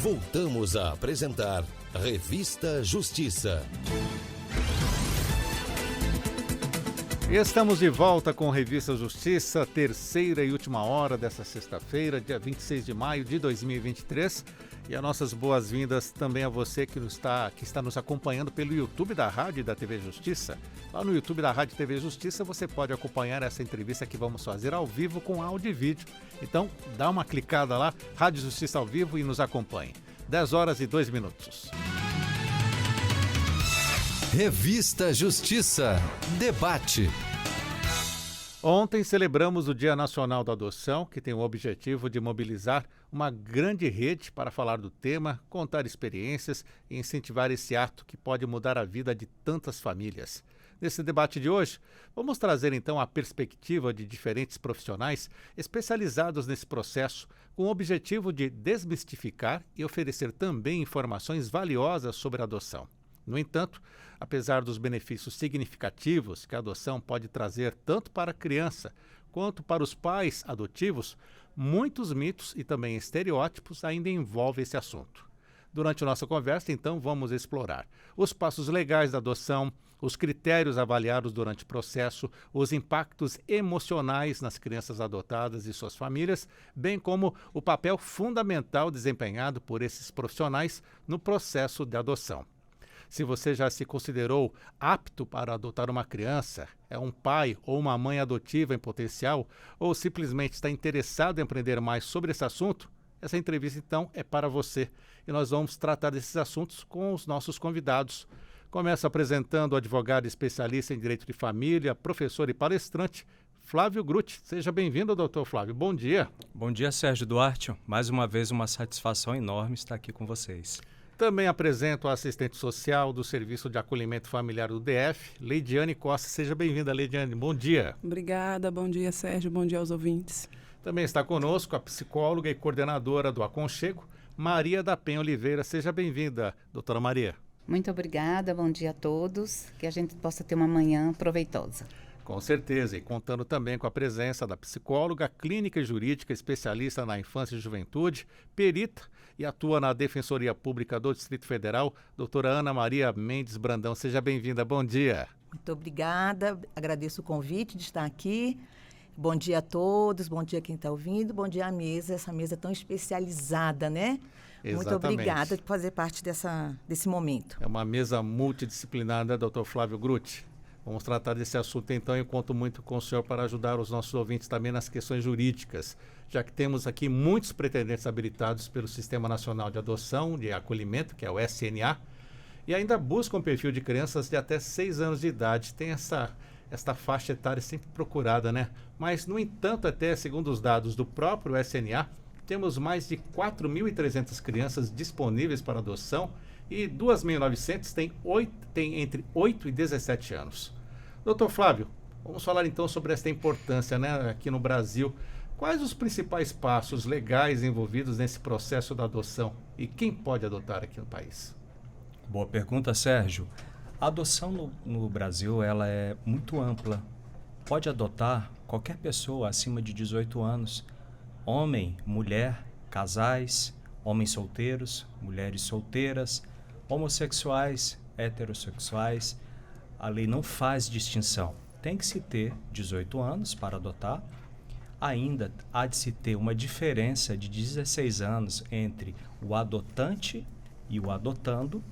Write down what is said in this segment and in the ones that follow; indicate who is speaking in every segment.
Speaker 1: Voltamos a apresentar Revista Justiça.
Speaker 2: E estamos de volta com Revista Justiça, terceira e última hora dessa sexta-feira, dia 26 de maio de 2023. E as nossas boas-vindas também a você que está nos acompanhando pelo YouTube da Rádio e da TV Justiça. Lá no YouTube da Rádio e TV Justiça você pode acompanhar essa entrevista que vamos fazer ao vivo com áudio e vídeo. Então dá uma clicada lá, Rádio Justiça ao vivo, e nos acompanhe. 10 horas e 2 minutos.
Speaker 1: Revista Justiça. Debate.
Speaker 2: Ontem celebramos o Dia Nacional da Adoção, que tem o objetivo de mobilizar uma grande rede para falar do tema, contar experiências e incentivar esse ato que pode mudar a vida de tantas famílias. Nesse debate de hoje, vamos trazer então a perspectiva de diferentes profissionais especializados nesse processo, com o objetivo de desmistificar e oferecer também informações valiosas sobre a adoção. No entanto, apesar dos benefícios significativos que a adoção pode trazer tanto para a criança quanto para os pais adotivos, muitos mitos e também estereótipos ainda envolvem esse assunto. Durante a nossa conversa, então, vamos explorar os passos legais da adoção, os critérios avaliados durante o processo, os impactos emocionais nas crianças adotadas e suas famílias, bem como o papel fundamental desempenhado por esses profissionais no processo de adoção. Se você já se considerou apto para adotar uma criança, é um pai ou uma mãe adotiva em potencial, ou simplesmente está interessado em aprender mais sobre esse assunto, essa entrevista então é para você. E nós vamos tratar desses assuntos com os nossos convidados. Começo apresentando o advogado especialista em direito de família, professor e palestrante, Flávio Grutti. Seja bem-vindo, doutor Flávio. Bom dia.
Speaker 3: Bom dia, Sérgio Duarte. Mais uma vez, uma satisfação enorme estar aqui com vocês.
Speaker 2: Também apresento a assistente social do Serviço de Acolhimento Familiar do DF, Leidiane Costa. Seja bem-vinda, Leidiane. Bom dia.
Speaker 4: Obrigada. Bom dia, Sérgio. Bom dia aos ouvintes.
Speaker 2: Também está conosco a psicóloga e coordenadora do Aconchego, Maria da Penha Oliveira. Seja bem-vinda, doutora Maria.
Speaker 5: Muito obrigada. Bom dia a todos. Que a gente possa ter uma manhã proveitosa.
Speaker 2: Com certeza, e contando também com a presença da psicóloga, clínica e jurídica, especialista na infância e juventude, perita e atua na Defensoria Pública do Distrito Federal, doutora Ana Maria Mendes Brandão. Seja bem-vinda, bom dia.
Speaker 6: Muito obrigada, agradeço o convite de estar aqui. Bom dia a todos, bom dia a quem está ouvindo, bom dia à mesa, essa mesa tão especializada, né?
Speaker 2: Exatamente.
Speaker 6: Muito obrigada por fazer parte desse momento.
Speaker 2: É uma mesa multidisciplinar, né, doutor Flávio Grutti? Vamos tratar desse assunto então e conto muito com o senhor para ajudar os nossos ouvintes também nas questões jurídicas, já que temos aqui muitos pretendentes habilitados pelo Sistema Nacional de Adoção e Acolhimento, que é o SNA, e ainda buscam um perfil de crianças de até 6 anos de idade. Tem esta faixa etária sempre procurada, né? Mas, no entanto, até segundo os dados do próprio SNA, temos mais de 4.300 crianças disponíveis para adoção e 2.900 têm entre 8 e 17 anos. Doutor Flávio, vamos falar então sobre essa importância, né, aqui no Brasil. Quais os principais passos legais envolvidos nesse processo da adoção e quem pode adotar aqui no país?
Speaker 3: Boa pergunta, Sérgio. A adoção no Brasil ela é muito ampla. Pode adotar qualquer pessoa acima de 18 anos, homem, mulher, casais, homens solteiros, mulheres solteiras, homossexuais, heterossexuais. A lei não faz distinção. Tem que se ter 18 anos para adotar. Ainda há de se ter uma diferença de 16 anos entre o adotante e o adotando.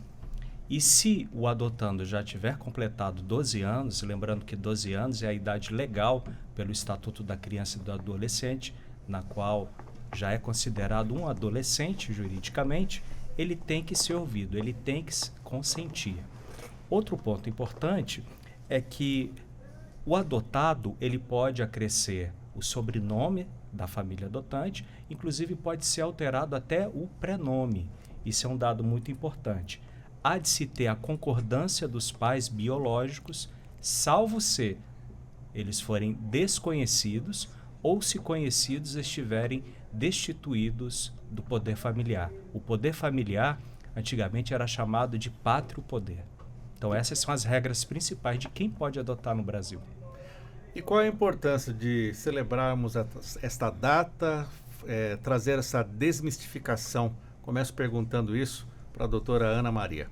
Speaker 3: E se o adotando já tiver completado 12 anos, lembrando que 12 anos é a idade legal pelo Estatuto da Criança e do Adolescente, na qual já é considerado um adolescente juridicamente, ele tem que ser ouvido, ele tem que consentir. Outro ponto importante é que o adotado ele pode acrescer o sobrenome da família adotante, inclusive pode ser alterado até o prenome. Isso é um dado muito importante. Há de se ter a concordância dos pais biológicos, salvo se eles forem desconhecidos ou se conhecidos estiverem destituídos do poder familiar. O poder familiar, antigamente, era chamado de pátrio poder. Então, essas são as regras principais de quem pode adotar no Brasil.
Speaker 2: E qual é a importância de celebrarmos esta data, trazer essa desmistificação Começo perguntando isso para a doutora Ana Maria.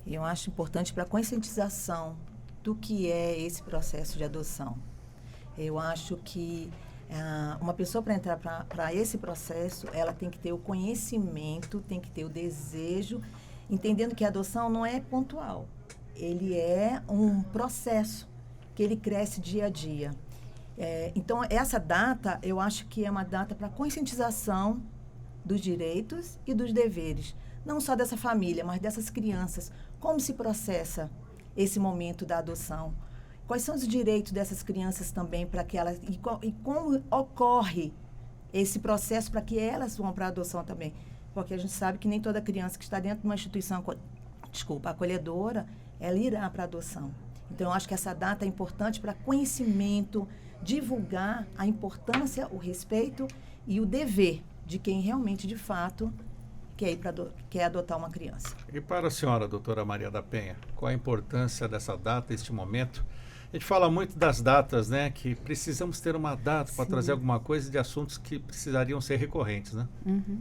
Speaker 6: Eu acho importante para a conscientização do que é esse processo de adoção. Eu acho que uma pessoa, para entrar para esse processo, ela tem que ter o conhecimento, tem que ter o desejo, entendendo que a adoção não é pontual. Ele é um processo que ele cresce dia a dia. Então, essa data, eu acho que é uma data para conscientização dos direitos e dos deveres, não só dessa família, mas dessas crianças. Como se processa esse momento da adoção? Quais são os direitos dessas crianças também para que elas... E como ocorre esse processo para que elas vão para a adoção também? Porque a gente sabe que nem toda criança que está dentro de uma instituição acolhedora, ela irá para a adoção. Então, eu acho que essa data é importante para conhecimento, divulgar a importância, o respeito e o dever de quem realmente, de fato, quer adotar uma criança.
Speaker 2: E para a senhora, doutora Maria da Penha, qual a importância dessa data, este momento? A gente fala muito das datas, né? Que precisamos ter uma data para trazer alguma coisa de assuntos que precisariam ser recorrentes, né?
Speaker 5: Uhum.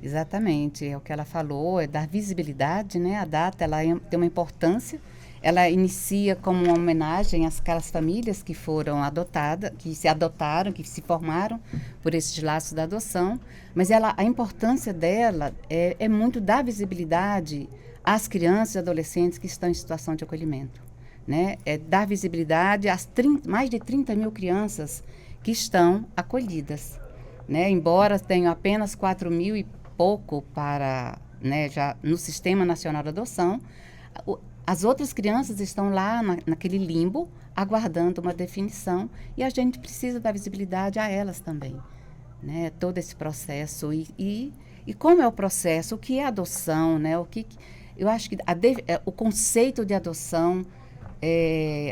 Speaker 5: Exatamente, é o que ela falou, é dar visibilidade, né? A data, ela tem uma importância, ela inicia como uma homenagem àquelas famílias que foram adotadas, que se adotaram, que se formaram por esses laços da adoção, mas a importância dela é muito dar visibilidade às crianças e adolescentes que estão em situação de acolhimento, né? É dar visibilidade às mais de 30 mil crianças que estão acolhidas, né? Embora tenham apenas 4 mil e pouco né, já no Sistema Nacional de Adoção, as outras crianças estão lá naquele limbo, aguardando uma definição, e a gente precisa dar visibilidade a elas também, né? Todo esse processo. E como é o processo, o que é adoção, né? Eu acho que o conceito de adoção,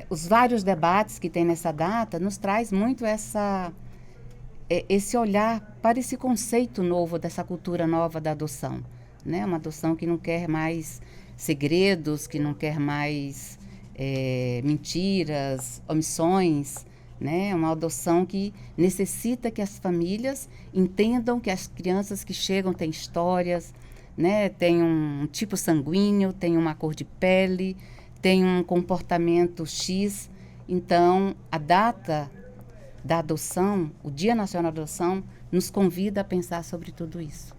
Speaker 5: os vários debates que tem nessa data, nos traz muito esse olhar para esse conceito novo, dessa cultura nova da adoção, né? Uma adoção que não quer mais segredos, que não quer mais mentiras, omissões, né? Uma adoção que necessita que as famílias entendam que as crianças que chegam têm histórias, né? Têm um tipo sanguíneo, têm uma cor de pele, têm um comportamento X. Então, a data da adoção, o Dia Nacional da Adoção, nos convida a pensar sobre tudo isso.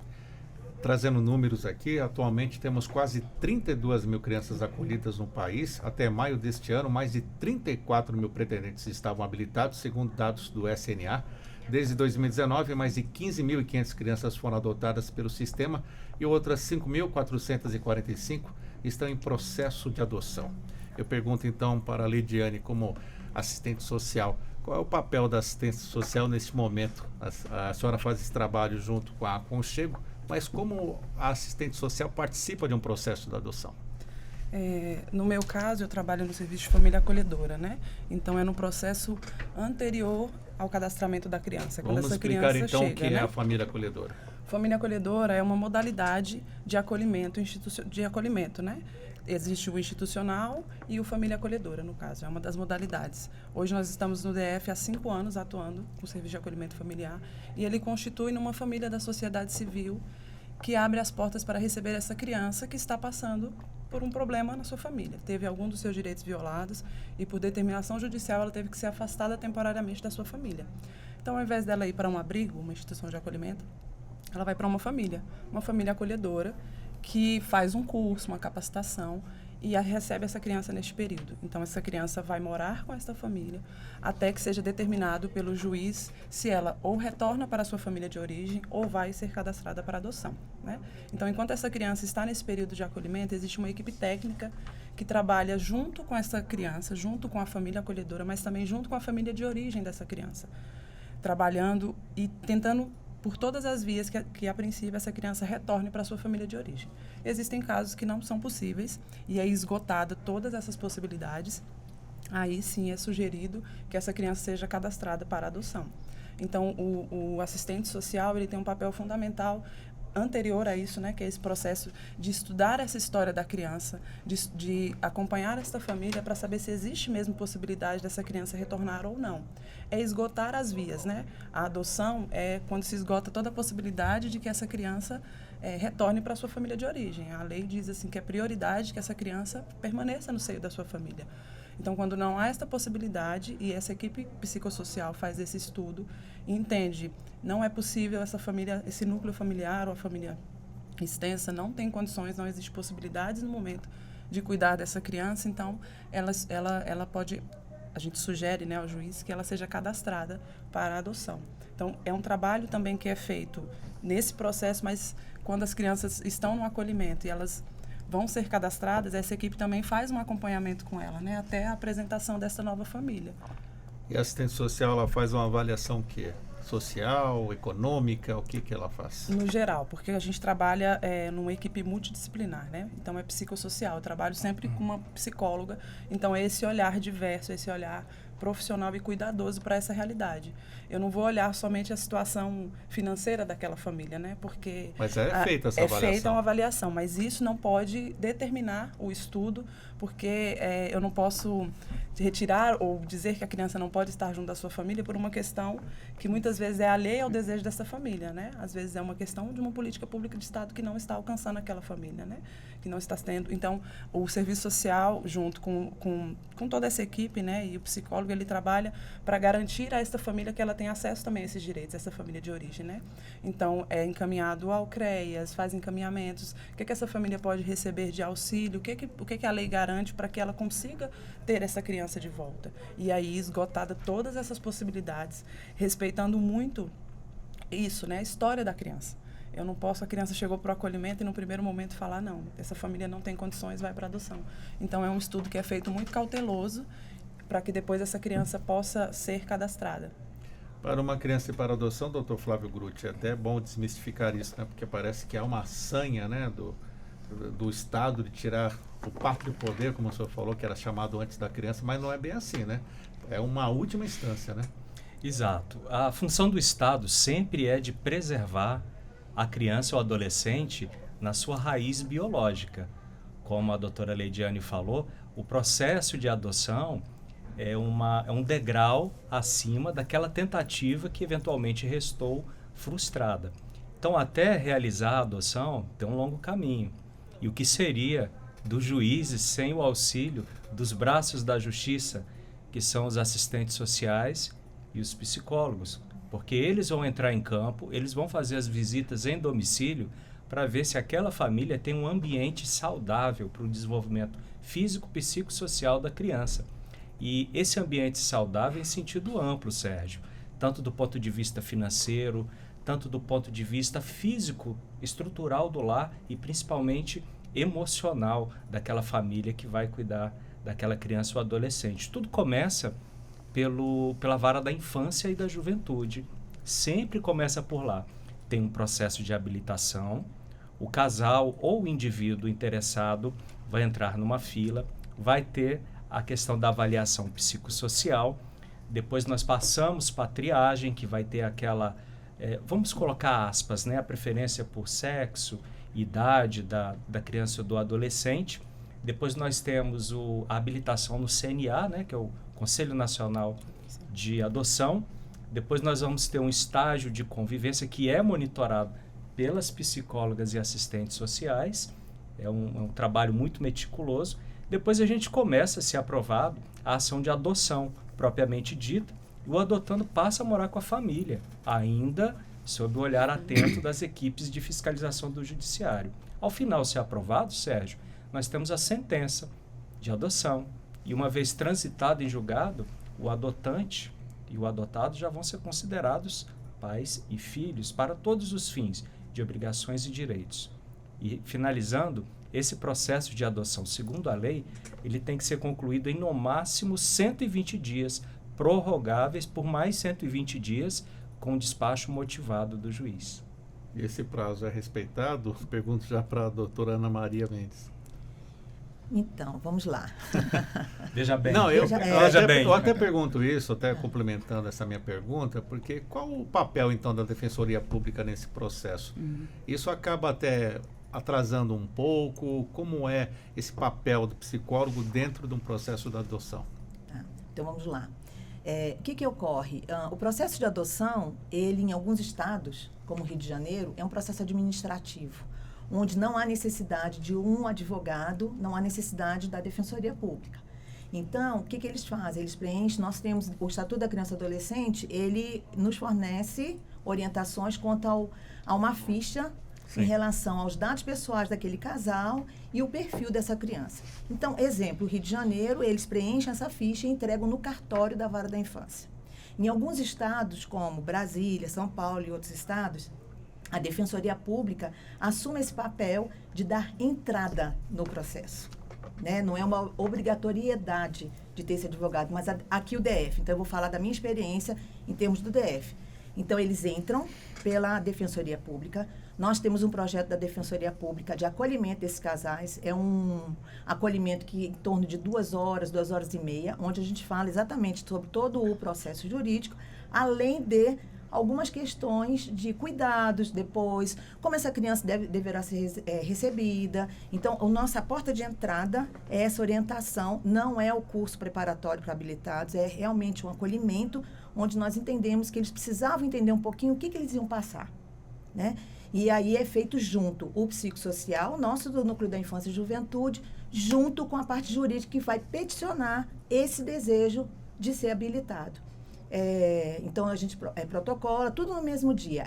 Speaker 2: Trazendo números aqui, atualmente temos quase 32 mil crianças acolhidas no país. Até maio deste ano, mais de 34 mil pretendentes estavam habilitados, segundo dados do SNA. Desde 2019, mais de 15.500 crianças foram adotadas pelo sistema e outras 5.445 estão em processo de adoção. Eu pergunto então para a Lidiane, como assistente social, qual é o papel da assistência social neste momento? A senhora faz esse trabalho junto com a Aconchego, mas como a assistente social participa de um processo de adoção?
Speaker 4: No meu caso, eu trabalho no Serviço de Família Acolhedora, né? Então, é no processo anterior ao cadastramento da criança. Quando
Speaker 2: Vamos
Speaker 4: essa
Speaker 2: explicar
Speaker 4: criança
Speaker 2: então o
Speaker 4: chega,
Speaker 2: que
Speaker 4: né?
Speaker 2: é a família acolhedora.
Speaker 4: Família acolhedora é uma modalidade de acolhimento, né? Existe o institucional e o família acolhedora, no caso, é uma das modalidades. Hoje nós estamos no DF há 5 anos atuando com o serviço de acolhimento familiar e ele constitui numa família da sociedade civil que abre as portas para receber essa criança que está passando por um problema na sua família. Teve algum dos seus direitos violados e por determinação judicial ela teve que ser afastada temporariamente da sua família. Então, ao invés dela ir para um abrigo, uma instituição de acolhimento, ela vai para uma família acolhedora, que faz um curso, uma capacitação e recebe essa criança neste período. Então, essa criança vai morar com esta família até que seja determinado pelo juiz se ela ou retorna para a sua família de origem ou vai ser cadastrada para adoção, né? Então, enquanto essa criança está nesse período de acolhimento, existe uma equipe técnica que trabalha junto com essa criança, junto com a família acolhedora, mas também junto com a família de origem dessa criança, trabalhando e tentando por todas as vias que a princípio essa criança retorne para a sua família de origem. Existem casos que não são possíveis e é esgotada todas essas possibilidades. Aí sim é sugerido que essa criança seja cadastrada para adoção. Então o assistente social ele tem um papel fundamental anterior a isso, né, que é esse processo de estudar essa história da criança, de acompanhar esta família para saber se existe mesmo possibilidade dessa criança retornar ou não. É esgotar as vias, né? A adoção é quando se esgota toda a possibilidade de que essa criança retorne para a sua família de origem. A lei diz assim que é prioridade que essa criança permaneça no seio da sua família. Então, quando não há esta possibilidade e essa equipe psicossocial faz esse estudo e entende, não é possível essa família, esse núcleo familiar ou a família extensa não tem condições, não existe possibilidades no momento de cuidar dessa criança, então ela pode, a gente sugere, né, ao juiz que ela seja cadastrada para a adoção. Então, é um trabalho também que é feito nesse processo, mas quando as crianças estão no acolhimento e elas vão ser cadastradas, essa equipe também faz um acompanhamento com ela, né, até a apresentação dessa nova família.
Speaker 2: E a assistente social, ela faz uma avaliação que social, econômica, o que ela faz?
Speaker 4: No geral, porque a gente trabalha numa equipe multidisciplinar, né? Então é psicossocial, eu trabalho sempre com uma psicóloga, então é esse olhar diverso, esse olhar profissional e cuidadoso para essa realidade. Eu não vou olhar somente a situação financeira daquela família, né? Porque
Speaker 2: mas feita essa avaliação. É feita
Speaker 4: uma avaliação, mas isso não pode determinar o estudo, porque eu não posso retirar ou dizer que a criança não pode estar junto da sua família por uma questão que muitas vezes é alheia ao desejo dessa família, né? Às vezes é uma questão de uma política pública de Estado que não está alcançando aquela família, né? Que não está tendo. Então, o serviço social, junto com toda essa equipe, né? E o psicólogo, ele trabalha para garantir a esta família que ela tem acesso também a esses direitos, essa família de origem, né? Então, é encaminhado ao CREAS, faz encaminhamentos, o que essa família pode receber de auxílio, o que a lei garante para que ela consiga ter essa criança de volta. E aí, esgotada todas essas possibilidades, respeitando muito isso, né? A história da criança. Eu não posso, a criança chegou para o acolhimento e no primeiro momento falar, não, essa família não tem condições, vai para a adoção. Então, é um estudo que é feito muito cauteloso para que depois essa criança possa ser cadastrada.
Speaker 2: Para uma criança e para a adoção, doutor Flávio Grutti, é até bom desmistificar isso, né? Porque parece que há uma sanha, né, do Estado de tirar o pátrio poder, como o senhor falou, que era chamado antes da criança, mas não é bem assim, né? É uma última instância, né?
Speaker 3: Exato. A função do Estado sempre é de preservar a criança ou adolescente na sua raiz biológica. Como a doutora Leidiane falou, o processo de adoção é um degrau acima daquela tentativa que eventualmente restou frustrada. Então, até realizar a adoção tem um longo caminho. E o que seria dos juízes sem o auxílio dos braços da justiça, que são os assistentes sociais e os psicólogos? Porque eles vão entrar em campo, eles vão fazer as visitas em domicílio para ver se aquela família tem um ambiente saudável para o desenvolvimento físico, psicossocial da criança. E esse ambiente saudável em sentido amplo, Sérgio, tanto do ponto de vista financeiro, tanto do ponto de vista físico, estrutural do lar e principalmente emocional daquela família que vai cuidar daquela criança ou adolescente. Tudo começa pela vara da infância e da juventude. Sempre começa por lá. Tem um processo de habilitação, o casal ou o indivíduo interessado vai entrar numa fila, vai ter a questão da avaliação psicossocial, depois nós passamos para a triagem, que vai ter aquela, vamos colocar aspas, né, a preferência por sexo, idade da criança ou do adolescente. Depois nós temos a habilitação no CNA, né, que é o Conselho Nacional de Adoção. Depois nós vamos ter um estágio de convivência que é monitorado pelas psicólogas e assistentes sociais. É um trabalho muito meticuloso. Depois a gente começa, se aprovado, a ação de adoção propriamente dita. E o adotando passa a morar com a família, ainda sob o olhar atento das equipes de fiscalização do judiciário. Ao final, se aprovado, Sérgio, nós temos a sentença de adoção. E uma vez transitado em julgado, o adotante e o adotado já vão ser considerados pais e filhos para todos os fins de obrigações e direitos. E finalizando, esse processo de adoção, segundo a lei, ele tem que ser concluído em no máximo 120 dias, prorrogáveis por mais 120 dias, com despacho motivado do juiz.
Speaker 2: E esse prazo é respeitado? Pergunto já para a doutora Ana Maria Mendes.
Speaker 6: Então, vamos lá.
Speaker 3: Veja bem.
Speaker 2: Não,
Speaker 3: Veja bem.
Speaker 2: eu até pergunto isso, até complementando essa minha pergunta, porque qual o papel, então, da Defensoria Pública nesse processo? Isso acaba até atrasando um pouco? Como é esse papel do psicólogo dentro de um processo de adoção?
Speaker 6: Tá, então, vamos lá. O que ocorre? O processo de adoção, ele, em alguns estados, como o Rio de Janeiro, é um processo administrativo, onde não há necessidade de um advogado, não há necessidade da Defensoria Pública. Então, o que eles fazem? Eles preenchem, nós temos o Estatuto da Criança e Adolescente, ele nos fornece orientações quanto a uma ficha em relação aos dados pessoais daquele casal e o perfil dessa criança. Então, exemplo, Rio de Janeiro, eles preenchem essa ficha e entregam no cartório da Vara da Infância. Em alguns estados, como Brasília, São Paulo e outros estados, a Defensoria Pública assume esse papel de dar entrada no processo. Né? Não é uma obrigatoriedade de ter esse advogado, mas aqui o DF. Então, eu vou falar da minha experiência em termos do DF. Então, eles entram pela Defensoria Pública. Nós temos um projeto da Defensoria Pública de acolhimento desses casais. É um acolhimento que em torno de 2 horas, 2 horas e meia, onde a gente fala exatamente sobre todo o processo jurídico, além de algumas questões de cuidados depois, como essa criança deverá ser recebida. Então, a nossa porta de entrada é essa orientação, não é o curso preparatório para habilitados, é realmente um acolhimento onde nós entendemos que eles precisavam entender um pouquinho o que eles iam passar, né? E aí é feito junto o psicossocial, nosso do Núcleo da Infância e Juventude, junto com a parte jurídica que vai peticionar esse desejo de ser habilitado. Então, a gente protocola tudo no mesmo dia.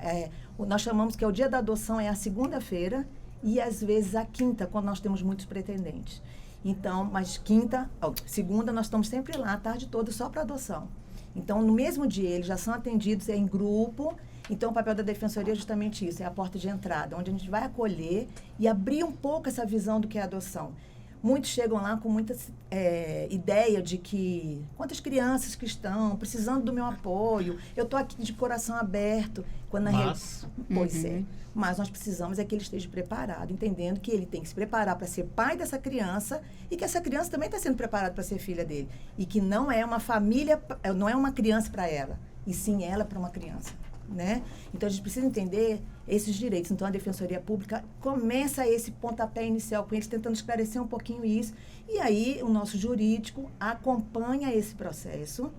Speaker 6: Nós chamamos que o dia da adoção é a segunda-feira e, às vezes, a quinta, quando nós temos muitos pretendentes. Então, mas segunda, nós estamos sempre lá, a tarde toda, só para adoção. Então, no mesmo dia, eles já são atendidos em grupo. Então, o papel da Defensoria é justamente isso, é a porta de entrada, onde a gente vai acolher e abrir um pouco essa visão do que é a adoção. Muitos chegam lá com muita ideia de que quantas crianças que estão precisando do meu apoio, eu estou aqui de coração aberto. Pois é. Mas nós precisamos é que ele esteja preparado, entendendo que ele tem que se preparar para ser pai dessa criança e que essa criança também está sendo preparada para ser filha dele. E que não é uma família, não é uma criança para ela, e sim ela para uma criança. Né? Então, a gente precisa entender esses direitos. Então, a Defensoria Pública começa esse pontapé inicial com eles, tentando esclarecer um pouquinho isso. E aí, o nosso jurídico acompanha esse processo.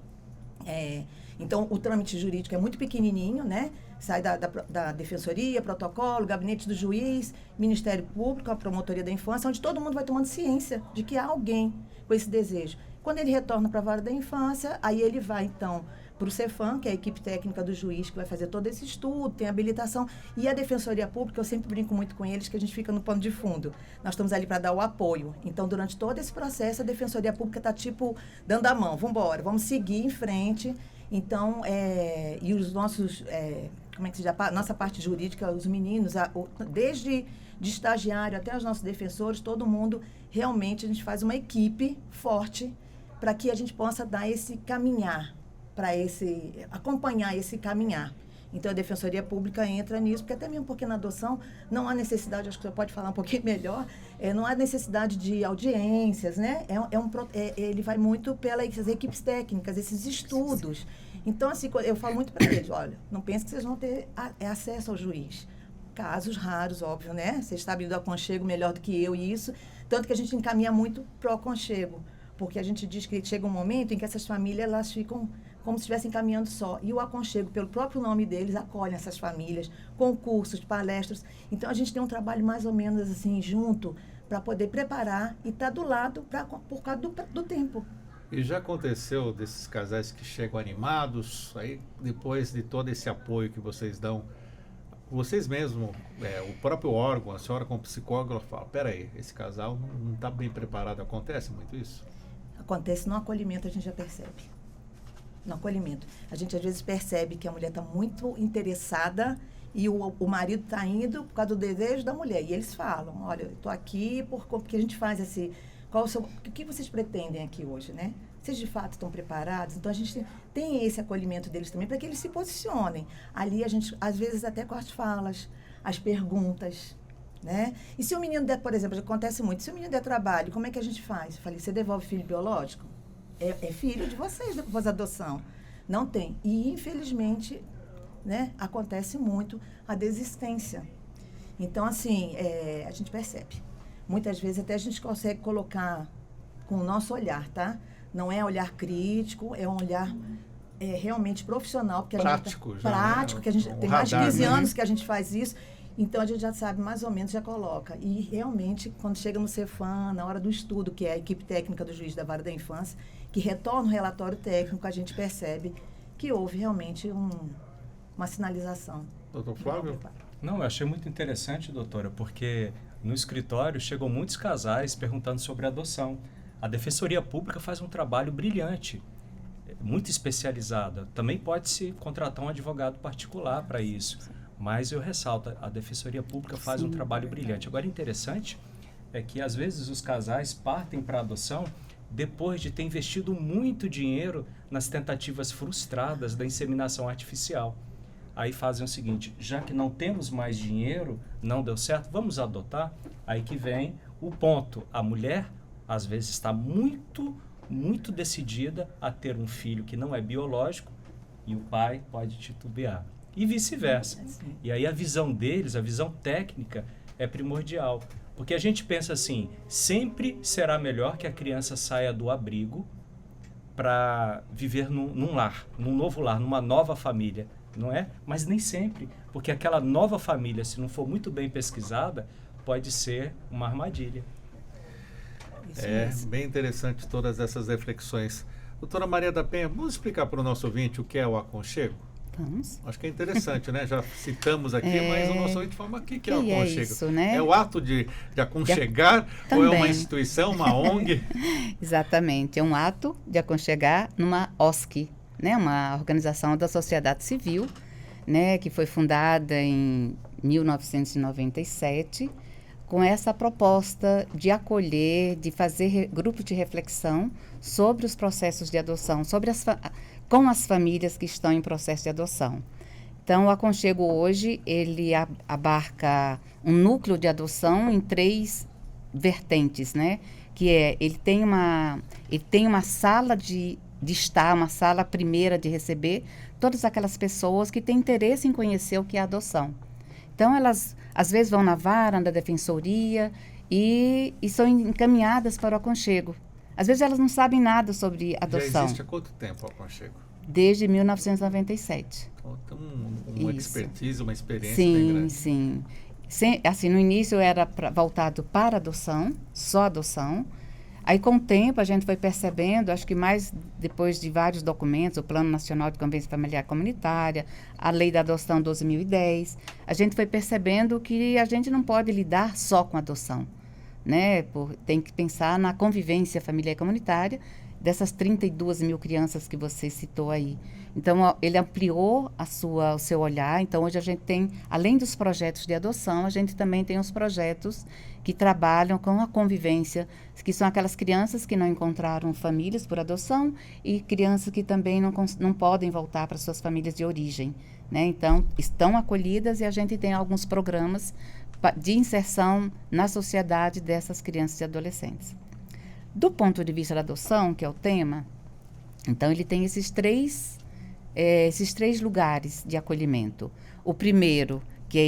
Speaker 6: Então, o trâmite jurídico é muito pequenininho, né? Sai da Defensoria, protocolo, gabinete do juiz, Ministério Público, a Promotoria da Infância, onde todo mundo vai tomando ciência de que há alguém com esse desejo. Quando ele retorna para a Vara da Infância, aí ele vai, então, para o Cefam, que é a equipe técnica do juiz, que vai fazer todo esse estudo, tem habilitação. E a Defensoria Pública, eu sempre brinco muito com eles, que a gente fica no pano de fundo. Nós estamos ali para dar o apoio. Então, durante todo esse processo, a Defensoria Pública está, dando a mão. Vamos embora, vamos seguir em frente. Então, e os nossos, nossa parte jurídica, os meninos, desde de estagiário até os nossos defensores, todo mundo, realmente, a gente faz uma equipe forte para que a gente possa dar esse caminhar, acompanhar esse caminhar. Então, a Defensoria Pública entra nisso, porque até mesmo porque na adoção não há necessidade, acho que você pode falar um pouquinho melhor, não há necessidade de audiências, né? Ele vai muito pelas equipes técnicas, esses estudos. Então, assim, eu falo muito para eles, olha, não pense que vocês vão ter acesso ao juiz. Casos raros, óbvio, né? Vocês sabem do aconchego melhor do que eu e isso, tanto que a gente encaminha muito pro aconchego, porque a gente diz que chega um momento em que essas famílias, elas ficam como se estivessem caminhando só. E o aconchego, pelo próprio nome deles, acolhe essas famílias, com cursos, palestras. Então, a gente tem um trabalho mais ou menos assim, junto, para poder preparar e estar do lado por causa do tempo.
Speaker 2: E já aconteceu desses casais que chegam animados, aí depois de todo esse apoio que vocês dão, vocês mesmos, o próprio órgão, a senhora como psicóloga, fala, peraí, esse casal não está bem preparado. Acontece muito isso?
Speaker 6: Acontece no acolhimento, a gente já percebe. No acolhimento. A gente, às vezes, percebe que a mulher está muito interessada e o marido está indo por causa do desejo da mulher. E eles falam, olha, eu estou aqui porque a gente faz o que vocês pretendem aqui hoje, né? Vocês, de fato, estão preparados? Então, a gente tem esse acolhimento deles também para que eles se posicionem. Ali, a gente, às vezes, até com as falas, as perguntas, né? E se o menino der, por exemplo, acontece muito, se o menino der trabalho, como é que a gente faz? Eu falei, você devolve filho biológico? É filho de vocês depois da adoção. Não tem. E, infelizmente, né, acontece muito a desistência. Então, assim, a gente percebe. Muitas vezes até a gente consegue colocar com o nosso olhar, tá? Não é olhar crítico, é um olhar realmente profissional. Porque
Speaker 2: Prático,
Speaker 6: prático,
Speaker 2: né?
Speaker 6: que a gente tem mais de
Speaker 2: radar,
Speaker 6: 15
Speaker 2: né?
Speaker 6: anos que a gente faz isso. Então, a gente já sabe, mais ou menos, já coloca. E, realmente, quando chega no Cefam, na hora do estudo, que é a equipe técnica do juiz da vara da infância, que retorna o relatório técnico, a gente percebe que houve realmente uma sinalização.
Speaker 2: Doutor Flávio?
Speaker 3: Não, eu achei muito interessante, doutora, porque no escritório chegam muitos casais perguntando sobre adoção. A Defensoria Pública faz um trabalho brilhante, muito especializado. Também pode-se contratar um advogado particular para isso, mas eu ressalto, a Defensoria Pública faz um trabalho brilhante. Agora, interessante é que, às vezes, os casais partem para a adoção depois de ter investido muito dinheiro nas tentativas frustradas da inseminação artificial. Aí fazem o seguinte, já que não temos mais dinheiro, não deu certo, vamos adotar? Aí que vem o ponto. A mulher, às vezes, está muito, muito decidida a ter um filho que não é biológico e o pai pode titubear. E vice-versa. E aí a visão deles, a visão técnica é primordial. Porque a gente pensa assim, sempre será melhor que a criança saia do abrigo para viver num lar, num novo lar, numa nova família. Não é? Mas nem sempre, porque aquela nova família, se não for muito bem pesquisada, pode ser uma armadilha.
Speaker 2: Bem interessante todas essas reflexões. Doutora Maria da Penha, vamos explicar para o nosso ouvinte o que é o aconchego?
Speaker 5: Vamos.
Speaker 2: Acho que é interessante, né? Já citamos aqui, mas o nosso ouvinte fala, o que é o
Speaker 5: Que
Speaker 2: aconchego?
Speaker 5: é isso, né?
Speaker 2: É o ato de aconchegar ou é uma instituição, uma ONG?
Speaker 5: Exatamente, é um ato de aconchegar numa OSC, né, uma organização da sociedade civil, né, que foi fundada em 1997, com essa proposta de acolher, de fazer grupos de reflexão sobre os processos de adoção, com as famílias que estão em processo de adoção. Então, o aconchego hoje, ele abarca um núcleo de adoção em 3 vertentes, né, que ele tem uma sala de estar, uma sala primeira de receber todas aquelas pessoas que têm interesse em conhecer o que é adoção. Então, elas, às vezes, vão na vara, da defensoria e são encaminhadas para o aconchego. Às vezes, elas não sabem nada sobre adoção.
Speaker 2: Já existe há quanto tempo o aconchego?
Speaker 5: Desde 1997.
Speaker 2: Então, tem uma expertise, uma experiência
Speaker 5: sim,
Speaker 2: bem grande.
Speaker 5: Sim. Assim, no início era voltado para adoção, só adoção. Aí, com o tempo, a gente foi percebendo, acho que mais depois de vários documentos, o Plano Nacional de Convivência Familiar Comunitária, a Lei da Adoção 12.010, a gente foi percebendo que a gente não pode lidar só com a adoção, né? Tem que pensar na convivência familiar comunitária dessas 32 mil crianças que você citou aí. Então, ele ampliou o seu olhar. Então, hoje a gente tem, além dos projetos de adoção, a gente também tem os projetos que trabalham com a convivência, que são aquelas crianças que não encontraram famílias por adoção e crianças que também não podem voltar para suas famílias de origem, né? Então, estão acolhidas e a gente tem alguns programas de inserção na sociedade dessas crianças e adolescentes. Do ponto de vista da adoção, que é o tema, então ele tem esses três lugares de acolhimento. O primeiro, que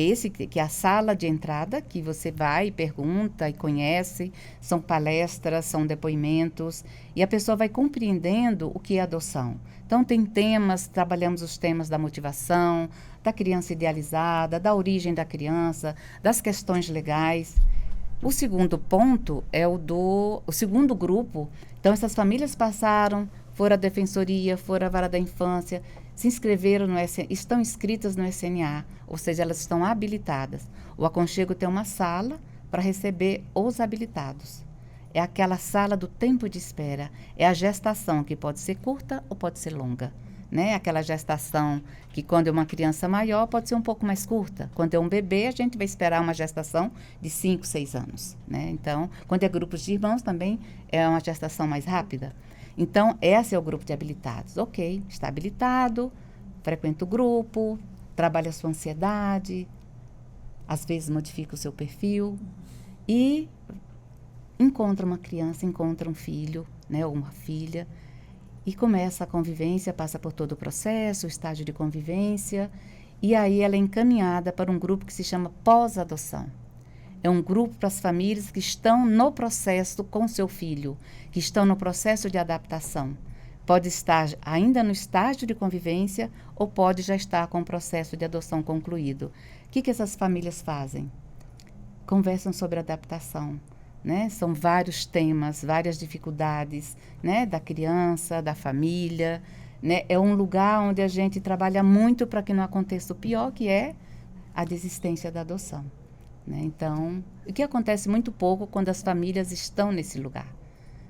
Speaker 5: é a sala de entrada, que você vai e pergunta e conhece, são palestras, são depoimentos, e a pessoa vai compreendendo o que é adoção. Então, tem trabalhamos os temas da motivação, da criança idealizada, da origem da criança, das questões legais. O segundo ponto é o segundo grupo. Então, essas famílias foram à defensoria, foram à vara da infância, se inscreveram estão inscritas no SNA, ou seja, elas estão habilitadas. O aconchego tem uma sala para receber os habilitados. É aquela sala do tempo de espera. É a gestação, que pode ser curta ou pode ser longa, né? Aquela gestação que, quando é uma criança maior, pode ser um pouco mais curta. Quando é um bebê, a gente vai esperar uma gestação de 5, 6 anos, né? Então, quando é grupos de irmãos, também é uma gestação mais rápida. Então, esse é o grupo de habilitados. Ok, está habilitado, frequenta o grupo, trabalha a sua ansiedade, às vezes modifica o seu perfil e encontra uma criança, encontra um filho, né, ou uma filha, e começa a convivência, passa por todo o processo, o estágio de convivência, e aí ela é encaminhada para um grupo que se chama pós-adoção. É um grupo para as famílias que estão no processo com seu filho, que estão no processo de adaptação. Pode estar ainda no estágio de convivência ou pode já estar com o processo de adoção concluído. O que essas famílias fazem? Conversam sobre adaptação. Né? São vários temas, várias dificuldades, né? Da criança, da família. Né? É um lugar onde a gente trabalha muito para que não aconteça o pior, que é a desistência da adoção. Né? Então, o que acontece muito pouco quando as famílias estão nesse lugar.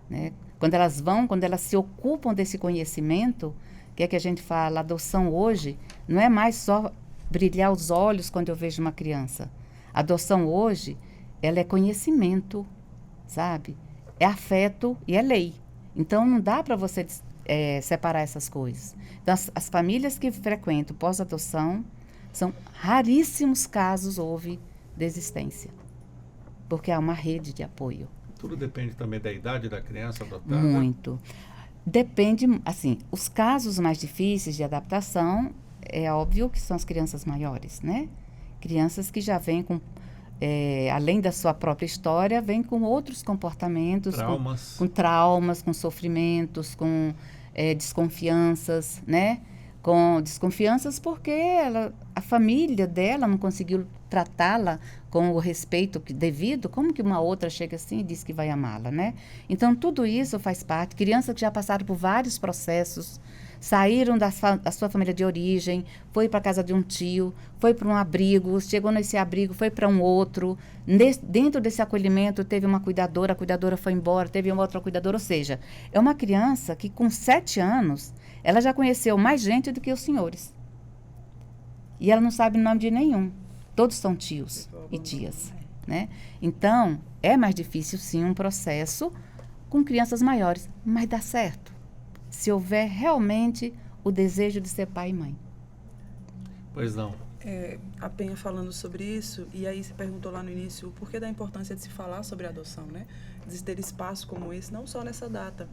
Speaker 5: Né? Quando elas se ocupam desse conhecimento, que é que a gente fala, a adoção hoje não é mais só brilhar os olhos quando eu vejo uma criança. A adoção hoje, ela é conhecimento, sabe? É afeto e é lei. Então, não dá para você separar essas coisas. Então, as famílias que frequentam pós-adoção, são raríssimos casos houve desistência, porque há uma rede de apoio.
Speaker 2: Tudo depende também da idade da criança adotada?
Speaker 5: Muito. Depende, assim, os casos mais difíceis de adaptação, é óbvio que são as crianças maiores, né? Crianças que já vêm com além da sua própria história, vem com outros comportamentos, com traumas, com sofrimentos, com desconfianças, né? Com desconfianças porque a família dela não conseguiu tratá-la com o respeito devido. Como que uma outra chega assim e diz que vai amá-la, né? Então, tudo isso faz parte. Crianças que já passaram por vários processos, saíram da sua família de origem, foi para a casa de um tio, foi para um abrigo, chegou nesse abrigo, foi para um outro. Dentro desse acolhimento, teve uma cuidadora, a cuidadora foi embora, teve uma outra cuidadora. Ou seja, é uma criança que com 7 anos, ela já conheceu mais gente do que os senhores. E ela não sabe o nome de nenhum. Todos são tios e tias, né? Então, é mais difícil, sim, um processo com crianças maiores, mas dá certo. Se houver realmente o desejo de ser pai e mãe.
Speaker 2: Pois não.
Speaker 4: A Penha falando sobre isso, e aí você perguntou lá no início o porquê da importância de se falar sobre a adoção, né? De ter espaço como esse, não só nessa data,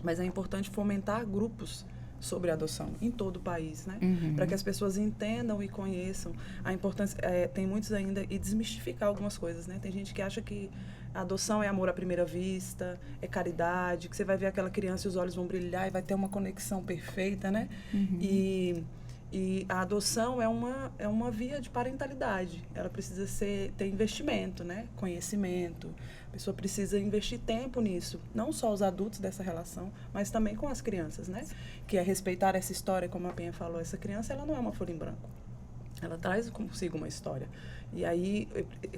Speaker 4: mas é importante fomentar grupos sobre a adoção em todo o país, né?
Speaker 5: Uhum.
Speaker 4: Para que as pessoas entendam e conheçam a importância. Tem muitos ainda, e desmistificar algumas coisas, né? Tem gente que acha que a adoção é amor à primeira vista, é caridade, que você vai ver aquela criança e os olhos vão brilhar e vai ter uma conexão perfeita, né?
Speaker 5: Uhum.
Speaker 4: E a adoção é uma via de parentalidade. Ela precisa ter investimento, né? Conhecimento. A pessoa precisa investir tempo nisso. Não só os adultos dessa relação, mas também com as crianças, né? Que é respeitar essa história, como a Penha falou. Essa criança, ela não é uma folha em branco. Ela traz consigo uma história. E aí,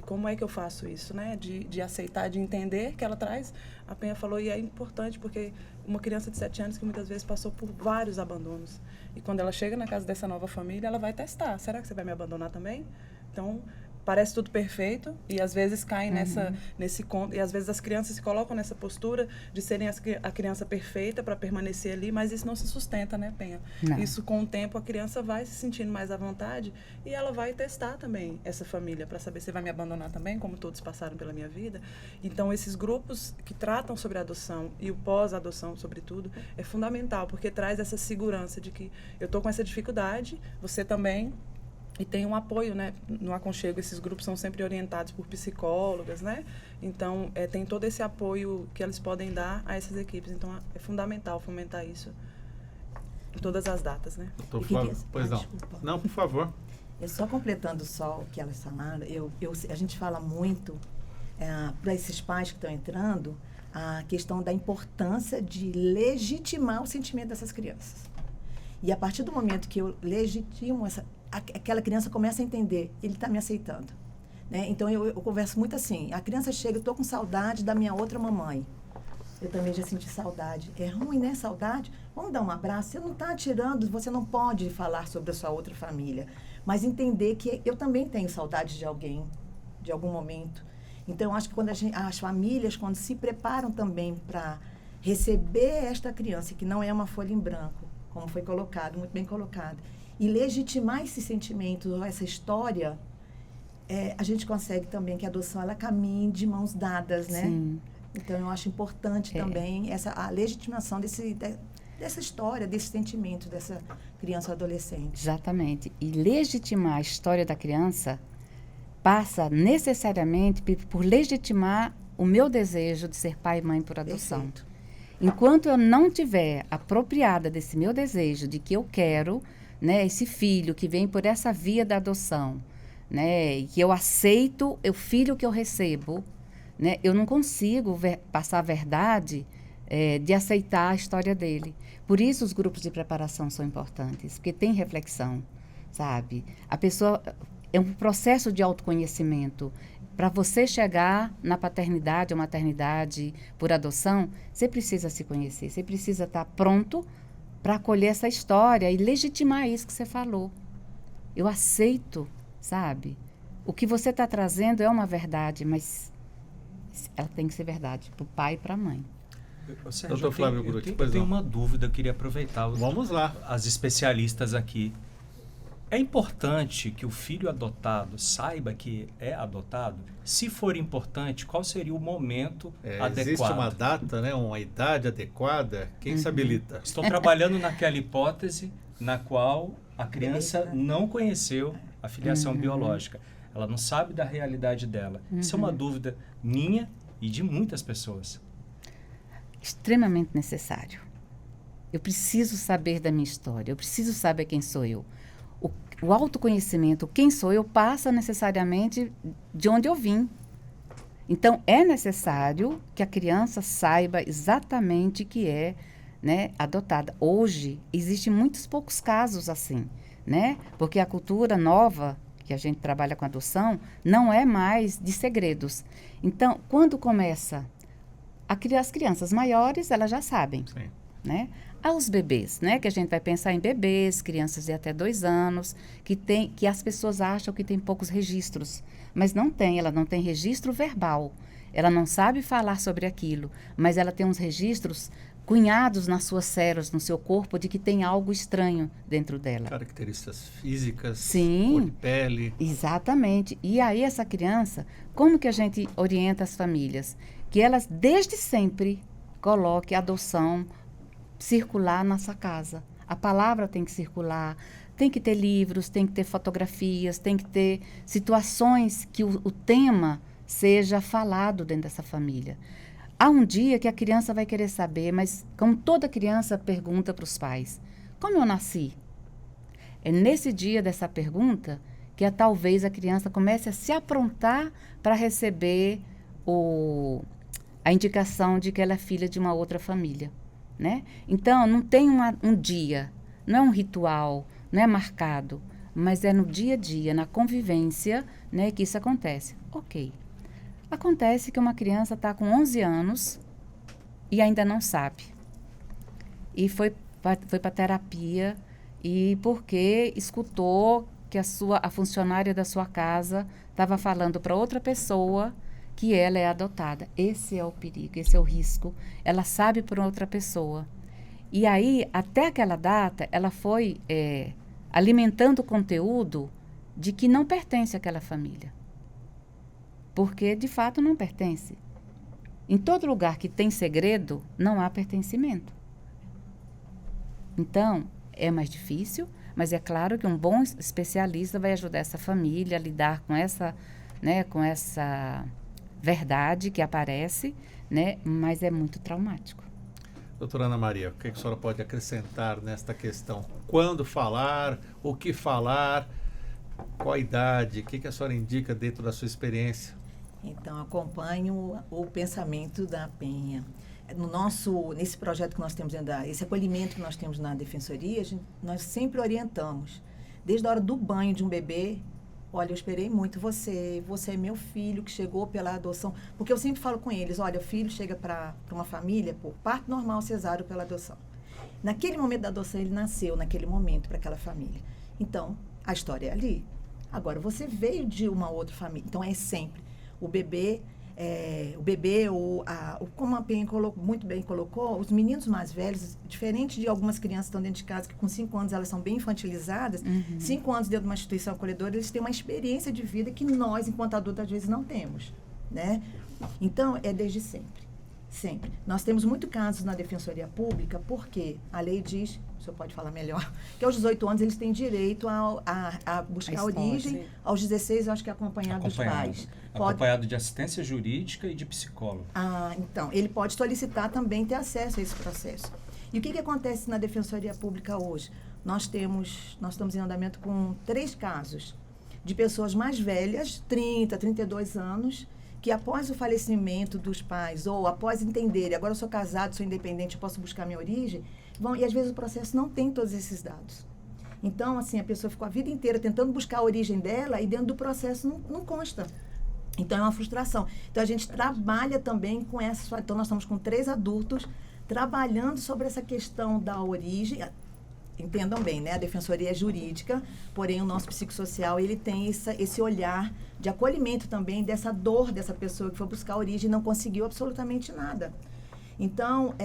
Speaker 4: como é que eu faço isso, né? De aceitar, de entender que ela traz. A Penha falou, e é importante porque uma criança de 7 anos que muitas vezes passou por vários abandonos. E quando ela chega na casa dessa nova família, ela vai testar. Será que você vai me abandonar também? Então, parece tudo perfeito e às vezes caem nesse conto. E às vezes as crianças se colocam nessa postura de serem a criança perfeita para permanecer ali, mas isso não se sustenta, né, Penha?
Speaker 5: Não.
Speaker 4: Isso, com o tempo, a criança vai se sentindo mais à vontade e ela vai testar também essa família para saber se vai me abandonar também, como todos passaram pela minha vida. Então, esses grupos que tratam sobre a adoção e o pós-adoção, sobretudo, é fundamental, porque traz essa segurança de que eu estou com essa dificuldade, você também. E tem um apoio, né? No aconchego, esses grupos são sempre orientados por psicólogas, né? Então, tem todo esse apoio que eles podem dar a essas equipes. Então, é fundamental fomentar isso em todas as datas, né?
Speaker 2: Doutor Flávio, pois não.
Speaker 6: Desculpa.
Speaker 2: Não, por favor.
Speaker 6: Só completando só o que elas falaram, a gente fala muito para esses pais que estão entrando, a questão da importância de legitimar o sentimento dessas crianças. E a partir do momento que eu legitimo aquela criança começa a entender, ele está me aceitando. Né? Então, eu converso muito assim, a criança chega, eu estou com saudade da minha outra mamãe. Eu também já senti saudade. É ruim, né? Saudade? Vamos dar um abraço. Você não está tirando, você não pode falar sobre a sua outra família. Mas entender que eu também tenho saudade de alguém, de algum momento. Então, eu acho que as famílias, quando se preparam também para receber esta criança, que não é uma folha em branco, como foi colocado, muito bem colocado, e legitimar esse sentimento, essa história, a gente consegue também que a adoção ela caminhe de mãos dadas, né?
Speaker 5: Sim.
Speaker 6: Então, eu acho importante também a legitimação dessa história, desse sentimento, dessa criança ou adolescente.
Speaker 5: Exatamente. E legitimar a história da criança passa necessariamente por legitimar o meu desejo de ser pai e mãe por adoção.
Speaker 6: Perfeito.
Speaker 5: Enquanto eu não tiver apropriada desse meu desejo, de que eu quero, né, esse filho que vem por essa via da adoção, né, e que eu aceito o filho que eu recebo, né, eu não consigo passar a verdade de aceitar a história dele. Por isso os grupos de preparação são importantes, porque tem reflexão, sabe? A pessoa é um processo de autoconhecimento. Para você chegar na paternidade ou maternidade por adoção, você precisa se conhecer, você precisa estar pronto para acolher essa história e legitimar isso que você falou. Eu aceito, sabe? O que você está trazendo é uma verdade, mas ela tem que ser verdade para o pai e para a mãe.
Speaker 3: Sérgio,
Speaker 2: Doutor Flávio Grutti,
Speaker 3: eu tenho uma dúvida, eu queria aproveitar
Speaker 2: Vamos lá.
Speaker 3: as especialistas aqui. É importante que o filho adotado saiba que é adotado? Se for importante, qual seria o momento adequado?
Speaker 2: Existe uma data, né, uma idade adequada? Quem se habilita?
Speaker 3: Estou trabalhando naquela hipótese na qual a criança não conheceu a filiação biológica. Ela não sabe da realidade dela. Isso é uma dúvida minha e de muitas pessoas.
Speaker 5: Extremamente necessário. Eu preciso saber da minha história, eu preciso saber quem sou eu. O autoconhecimento, quem sou eu, passa necessariamente de onde eu vim. Então, é necessário que a criança saiba exatamente que é, né, adotada. Hoje, existem muitos poucos casos assim, né? Porque a cultura nova, que a gente trabalha com adoção, não é mais de segredos. Então, quando começa as crianças maiores, elas já sabem,
Speaker 2: Sim.
Speaker 5: né? Aos bebês, né? Que a gente vai pensar em bebês, crianças de até 2 anos, que as pessoas acham que tem poucos registros, mas não tem, ela não tem registro verbal, ela não sabe falar sobre aquilo, mas ela tem uns registros cunhados nas suas células, no seu corpo, de que tem algo estranho dentro dela.
Speaker 2: Características físicas,
Speaker 5: Sim.
Speaker 2: cor de pele.
Speaker 5: Exatamente. E aí essa criança, como que a gente orienta as famílias? Que elas, desde sempre, coloquem a adoção circular na nossa casa. A palavra tem que circular, tem que ter livros, tem que ter fotografias, tem que ter situações que o tema seja falado dentro dessa família. Há um dia que a criança vai querer saber, mas como toda criança pergunta para os pais, como eu nasci? É nesse dia dessa pergunta que talvez a criança comece a se aprontar para receber a indicação de que ela é filha de uma outra família. Né? Então, não tem um dia, não é um ritual, não é marcado, mas é no dia a dia, na convivência, né, que isso acontece. Ok. Acontece que uma criança está com 11 anos e ainda não sabe. E foi para terapia e porque escutou que a funcionária da sua casa estava falando para outra pessoa que ela é adotada. Esse é o perigo, esse é o risco. Ela sabe por outra pessoa. E aí, até aquela data, ela foi alimentando o conteúdo de que não pertence àquela família. Porque, de fato, não pertence. Em todo lugar que tem segredo, não há pertencimento. Então, é mais difícil, mas é claro que um bom especialista vai ajudar essa família a lidar com essa, né, com essa verdade que aparece, né, mas é muito traumático.
Speaker 2: Doutora Ana Maria, o que a senhora pode acrescentar nesta questão? Quando falar, o que falar, qual a idade, o que a senhora indica dentro da sua experiência?
Speaker 6: Então, acompanho o pensamento da Penha. Nesse projeto que nós temos, esse acolhimento que nós temos na Defensoria, nós sempre orientamos. Desde a hora do banho de um bebê, olha, eu esperei muito você é meu filho que chegou pela adoção. Porque eu sempre falo com eles, olha, o filho chega para uma família por parto normal, cesárea ou pela adoção. Naquele momento da adoção, ele nasceu naquele momento para aquela família. Então, a história é ali. Agora, você veio de uma outra família. Então, é sempre. O bebê, o bebê, como a Penha muito bem colocou, os meninos mais velhos, diferente de algumas crianças que estão dentro de casa, que com 5 anos elas são bem infantilizadas, 5 anos dentro de uma instituição acolhedora, eles têm uma experiência de vida que nós, enquanto adultos, às vezes não temos, né? Então, é desde sempre. Sempre. Nós temos muitos casos na Defensoria Pública, porque a lei diz, o senhor pode falar melhor, que aos 18 anos eles têm direito a buscar a origem, sim. Aos 16 eu acho que é acompanhado dos pais.
Speaker 3: Acompanhado de assistência jurídica e de psicólogo.
Speaker 6: Então, ele pode solicitar também ter acesso a esse processo. E o que acontece na Defensoria Pública hoje? Nós estamos em andamento com 3 casos de pessoas mais velhas, 30, 32 anos, que após o falecimento dos pais, ou após entenderem, agora eu sou casado, sou independente, eu posso buscar minha origem, e às vezes o processo não tem todos esses dados. Então, assim, a pessoa ficou a vida inteira tentando buscar a origem dela e dentro do processo não consta. Então, é uma frustração. Então, a gente trabalha também com essa... Então, nós estamos com 3 adultos trabalhando sobre essa questão da origem. Entendam bem, né? A defensoria é jurídica, porém o nosso psicossocial, ele tem esse olhar de acolhimento também dessa dor dessa pessoa que foi buscar a origem e não conseguiu absolutamente nada. Então,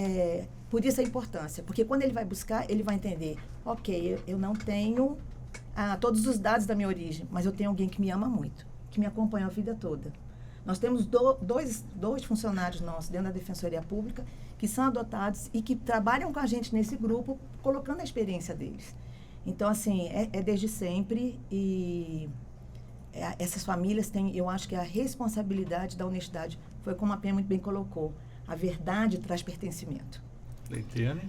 Speaker 6: por isso a importância, porque quando ele vai buscar, ele vai entender, ok, eu não tenho todos os dados da minha origem, mas eu tenho alguém que me ama muito, que me acompanha a vida toda. Nós temos dois funcionários nossos dentro da Defensoria Pública que são adotados e que trabalham com a gente nesse grupo, colocando a experiência deles. Então, assim, é desde sempre e essas famílias têm, eu acho que a responsabilidade da honestidade, foi como a Penha muito bem colocou, a verdade traz pertencimento.
Speaker 2: Leitiane?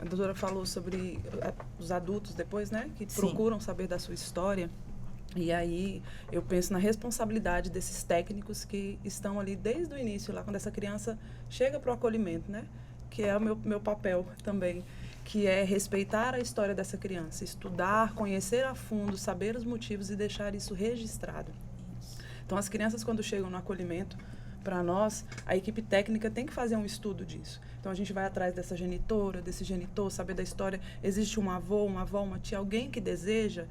Speaker 4: A doutora falou sobre os adultos depois, né, que
Speaker 6: Sim.
Speaker 4: procuram saber da sua história. E aí eu penso na responsabilidade desses técnicos que estão ali desde o início, lá quando essa criança chega para o acolhimento, né? Que é o meu papel também, que é respeitar a história dessa criança, estudar, conhecer a fundo, saber os motivos e deixar isso registrado. Então, as crianças, quando chegam no acolhimento, para nós, a equipe técnica tem que fazer um estudo disso. Então, a gente vai atrás dessa genitora, desse genitor, saber da história. Existe um avô, uma avó, uma tia, alguém que deseja...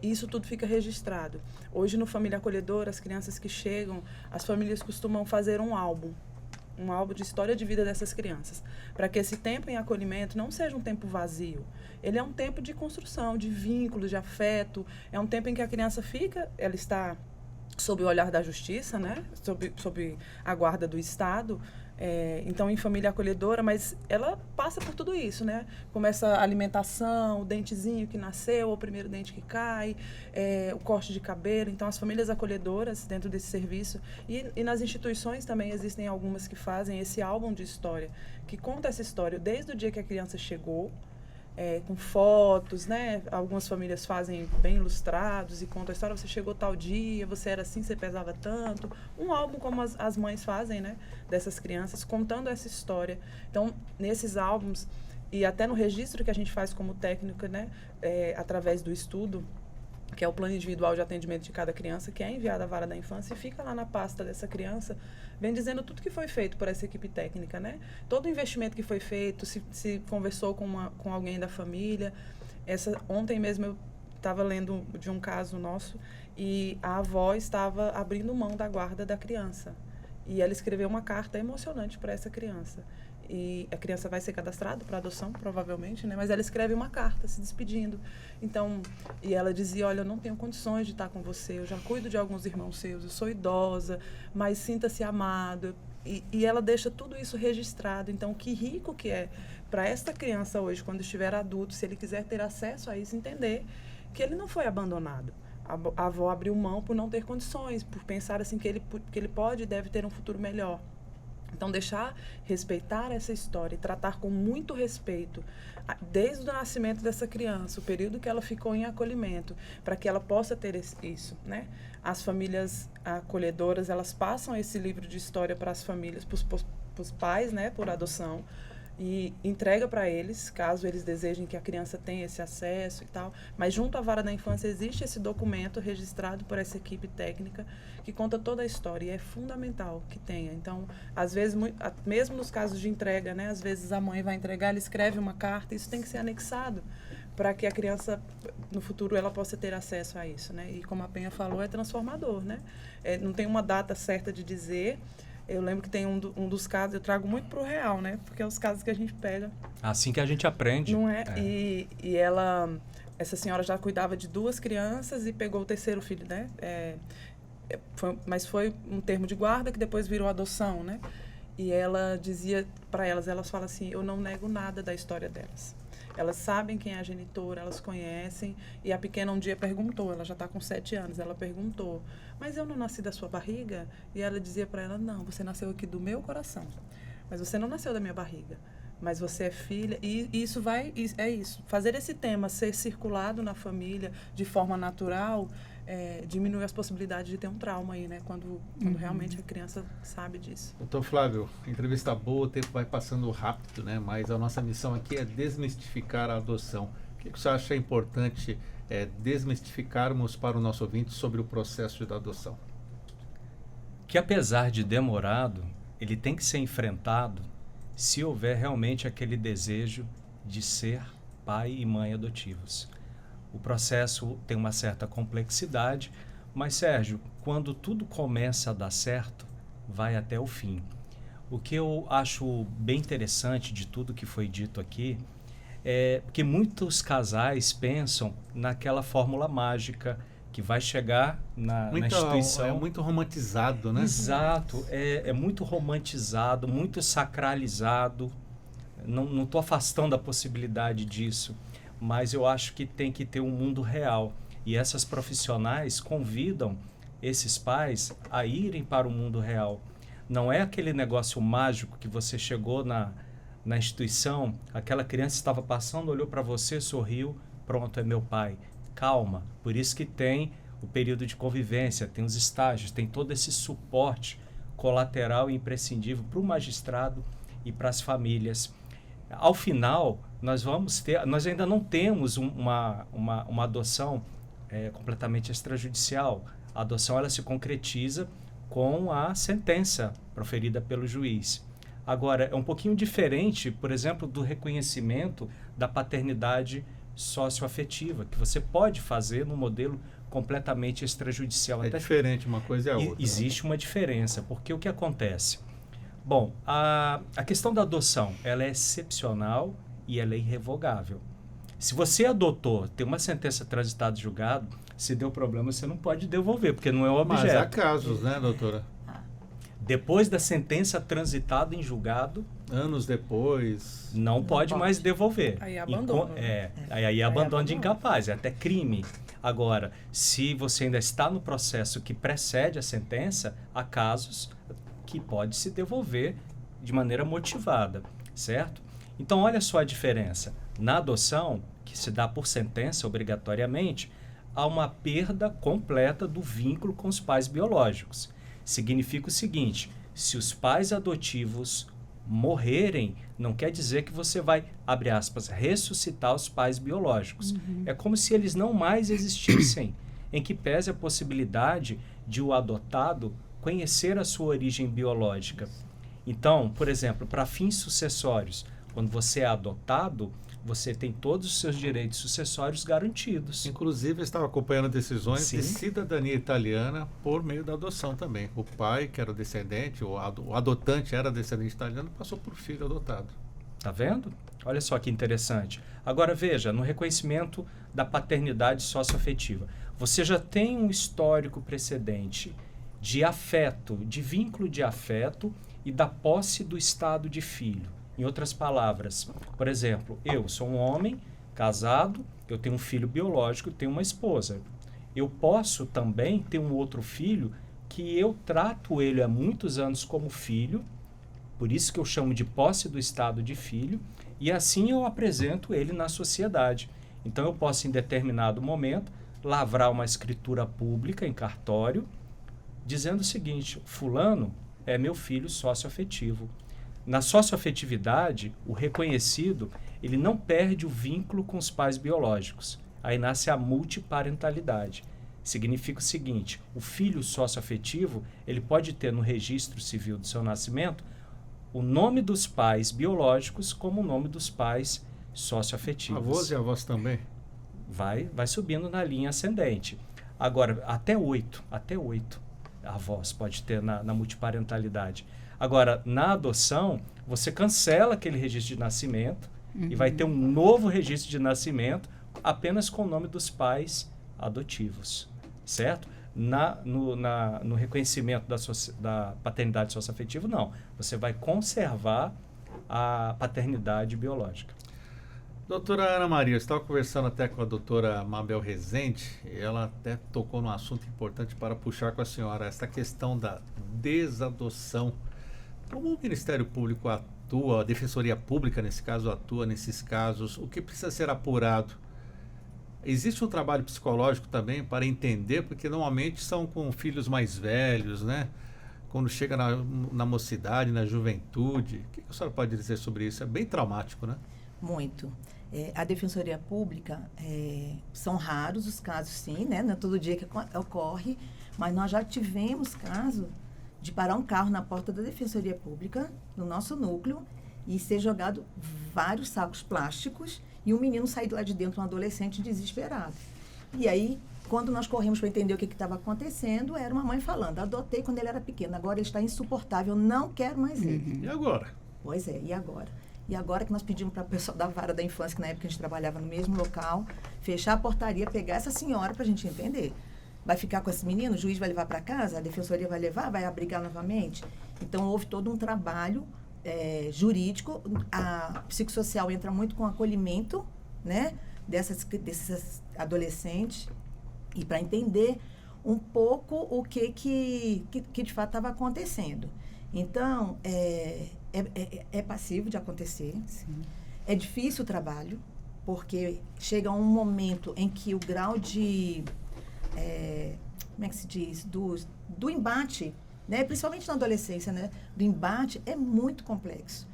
Speaker 4: isso tudo fica registrado. Hoje, no Família Acolhedora, as crianças que chegam, as famílias costumam fazer um álbum de história de vida dessas crianças, para que esse tempo em acolhimento não seja um tempo vazio. Ele é um tempo de construção, de vínculos, de afeto. É um tempo em que a criança ela está sob o olhar da justiça, né? sob a guarda do Estado. Então, em família acolhedora, mas ela passa por tudo isso, né? Começa a alimentação, o dentezinho que nasceu, o primeiro dente que cai, o corte de cabelo. Então, as famílias acolhedoras dentro desse serviço e nas instituições também existem algumas que fazem esse álbum de história, que conta essa história desde o dia que a criança chegou, com fotos, né? Algumas famílias fazem bem ilustrados e contam a história. Você chegou tal dia, você era assim, você pesava tanto. Um álbum como as mães fazem, né? Dessas crianças, contando essa história. Então, nesses álbuns e até no registro que a gente faz como técnica, né? Através do estudo, que é o plano individual de atendimento de cada criança, que é enviado à vara da infância e fica lá na pasta dessa criança, vem dizendo tudo que foi feito por essa equipe técnica, né? Todo o investimento que foi feito, se conversou com alguém da família. Ontem mesmo eu estava lendo de um caso nosso e a avó estava abrindo mão da guarda da criança. E ela escreveu uma carta emocionante para essa criança. E a criança vai ser cadastrada para adoção, provavelmente, né? Mas ela escreve uma carta se despedindo. Então, e ela dizia, olha, eu não tenho condições de estar com você, eu já cuido de alguns irmãos seus, eu sou idosa, mas sinta-se amado. E ela deixa tudo isso registrado. Então, que rico que é para esta criança hoje, quando estiver adulto, se ele quiser ter acesso a isso, entender que ele não foi abandonado. A avó abriu mão por não ter condições, por pensar assim que ele pode e deve ter um futuro melhor. Então, respeitar essa história e tratar com muito respeito, desde o nascimento dessa criança, o período que ela ficou em acolhimento, para que ela possa ter isso, né? As famílias acolhedoras, elas passam esse livro de história para as famílias, para os pais, né, por adoção, e entrega para eles, caso eles desejem que a criança tenha esse acesso e tal. Mas junto à vara da infância existe esse documento registrado por essa equipe técnica que conta toda a história e é fundamental que tenha. Então, às vezes, mesmo nos casos de entrega, né, às vezes a mãe vai entregar, ela escreve uma carta, isso tem que ser anexado para que a criança, no futuro, ela possa ter acesso a isso, né? E como a Penha falou, é transformador, né? Não tem uma data certa de dizer. Eu lembro que tem um dos casos, eu trago muito para o real, né? Porque é os casos que a gente pega.
Speaker 3: Assim que a gente aprende.
Speaker 4: Não é? E essa senhora já cuidava de 2 crianças e pegou o 3º filho, né? Mas foi um termo de guarda que depois virou adoção, né? E ela dizia para elas falam assim, eu não nego nada da história delas. Elas sabem quem é a genitora, elas conhecem. E a pequena um dia perguntou, ela já está com 7 anos, ela perguntou, mas eu não nasci da sua barriga? E ela dizia para ela, não, você nasceu aqui do meu coração, mas você não nasceu da minha barriga. Mas você é filha, e isso é isso. Fazer esse tema ser circulado na família de forma natural, diminui as possibilidades de ter um trauma aí, né? Quando realmente a criança sabe disso.
Speaker 2: Doutor Flávio, entrevista boa, o tempo vai passando rápido, né? Mas a nossa missão aqui é desmistificar a adoção. O que você acha importante desmistificarmos para o nosso ouvinte sobre o processo de adoção?
Speaker 3: Que apesar de demorado, ele tem que ser enfrentado se houver realmente aquele desejo de ser pai e mãe adotivos. O processo tem uma certa complexidade, mas, Sérgio, quando tudo começa a dar certo, vai até o fim. O que eu acho bem interessante de tudo que foi dito aqui é que muitos casais pensam naquela fórmula mágica que vai chegar na instituição.
Speaker 2: É muito romantizado, né?
Speaker 3: Exato, é muito romantizado, muito sacralizado. Não estou afastando a possibilidade disso, mas eu acho que tem que ter um mundo real. E essas profissionais convidam esses pais a irem para o mundo real. Não é aquele negócio mágico que você chegou na instituição, aquela criança estava passando, olhou para você, sorriu, pronto, é meu pai. Calma, por isso que tem o período de convivência, tem os estágios, tem todo esse suporte colateral e imprescindível para o magistrado e para as famílias. Ao final, nós ainda não temos uma adoção completamente extrajudicial. A adoção ela se concretiza com a sentença proferida pelo juiz. Agora, é um pouquinho diferente, por exemplo, do reconhecimento da paternidade socioafetiva, que você pode fazer no modelo completamente extrajudicial.
Speaker 2: É diferente uma coisa e a outra.
Speaker 3: Existe uma diferença, porque o que acontece? Bom, a questão da adoção, ela é excepcional e ela é irrevogável. Se você adotou, tem uma sentença transitada em julgado, se deu problema, você não pode devolver, porque não é o objeto.
Speaker 2: Mas há casos, né, doutora?
Speaker 3: Depois da sentença transitada em julgado,
Speaker 2: anos depois,
Speaker 3: não pode mais devolver.
Speaker 4: Aí abandono.
Speaker 3: Aí abandono de incapaz, é até crime. Agora, se você ainda está no processo que precede a sentença, há casos que pode se devolver de maneira motivada, certo? Então, olha só a diferença. Na adoção, que se dá por sentença obrigatoriamente, há uma perda completa do vínculo com os pais biológicos. Significa o seguinte, se os pais adotivos morrerem, não quer dizer que você vai, abre aspas, ressuscitar os pais biológicos. É como se eles não mais existissem, em que pese a possibilidade de o adotado conhecer a sua origem biológica. Então, por exemplo, para fins sucessórios, quando você é adotado, você tem todos os seus direitos sucessórios garantidos.
Speaker 2: Inclusive, eu estava acompanhando decisões
Speaker 3: Sim.
Speaker 2: de cidadania italiana por meio da adoção também. O pai, que era descendente, o adotante era descendente italiano, passou por filho adotado.
Speaker 3: Tá vendo? Olha só que interessante. Agora veja, no reconhecimento da paternidade socioafetiva, você já tem um histórico precedente de afeto, de vínculo de afeto e da posse do estado de filho. Em outras palavras, por exemplo, eu sou um homem casado, eu tenho um filho biológico, tenho uma esposa. Eu posso também ter um outro filho que eu trato ele há muitos anos como filho, por isso que eu chamo de posse do estado de filho, e assim eu apresento ele na sociedade. Então eu posso, em determinado momento, lavrar uma escritura pública em cartório, dizendo o seguinte, fulano é meu filho socioafetivo. Na socioafetividade, o reconhecido, ele não perde o vínculo com os pais biológicos. Aí nasce a multiparentalidade. Significa o seguinte, o filho socioafetivo, ele pode ter no registro civil do seu nascimento o nome dos pais biológicos como o nome dos pais socioafetivos.
Speaker 2: Avós e avós também?
Speaker 3: Vai subindo na linha ascendente. Agora, até 8 avós pode ter na multiparentalidade. Agora, na adoção, você cancela aquele registro de nascimento e vai ter um novo registro de nascimento apenas com o nome dos pais adotivos, certo? No reconhecimento da paternidade socioafetiva, não. Você vai conservar a paternidade biológica.
Speaker 2: Doutora Ana Maria, eu estava conversando até com a doutora Mabel Rezende, e ela até tocou num assunto importante para puxar com a senhora, essa questão da desadoção. Como o Ministério Público atua, a Defensoria Pública, nesse caso, atua nesses casos, o que precisa ser apurado? Existe um trabalho psicológico também para entender, porque normalmente são com filhos mais velhos, né? Quando chega na mocidade, na juventude. O que a senhora pode dizer sobre isso? É bem traumático, né?
Speaker 6: Muito. A Defensoria Pública, são raros os casos, sim, né? Não é todo dia que ocorre, mas nós já tivemos caso de parar um carro na porta da Defensoria Pública, no nosso núcleo, e ser jogado vários sacos plásticos e um menino sair lá de dentro, um adolescente desesperado. E aí, quando nós corremos para entender o que estava acontecendo, era uma mãe falando: adotei quando ele era pequeno, agora ele está insuportável, não quero mais ele.
Speaker 2: E agora?
Speaker 6: Pois é, e agora? E agora que nós pedimos para o pessoal da vara da infância, que na época a gente trabalhava no mesmo local, fechar a portaria, pegar essa senhora para a gente entender. Vai ficar com esse menino? O juiz vai levar para casa? A defensoria vai levar? Vai abrigar novamente? Então, houve todo um trabalho jurídico. A psicossocial entra muito com acolhimento, né, desses adolescentes, e para entender um pouco o que de fato estava acontecendo. Então, é passivo de acontecer.
Speaker 5: Sim.
Speaker 6: É difícil o trabalho, porque chega um momento em que o grau de, como é que se diz, do embate, né, principalmente na adolescência, né, do embate é muito complexo.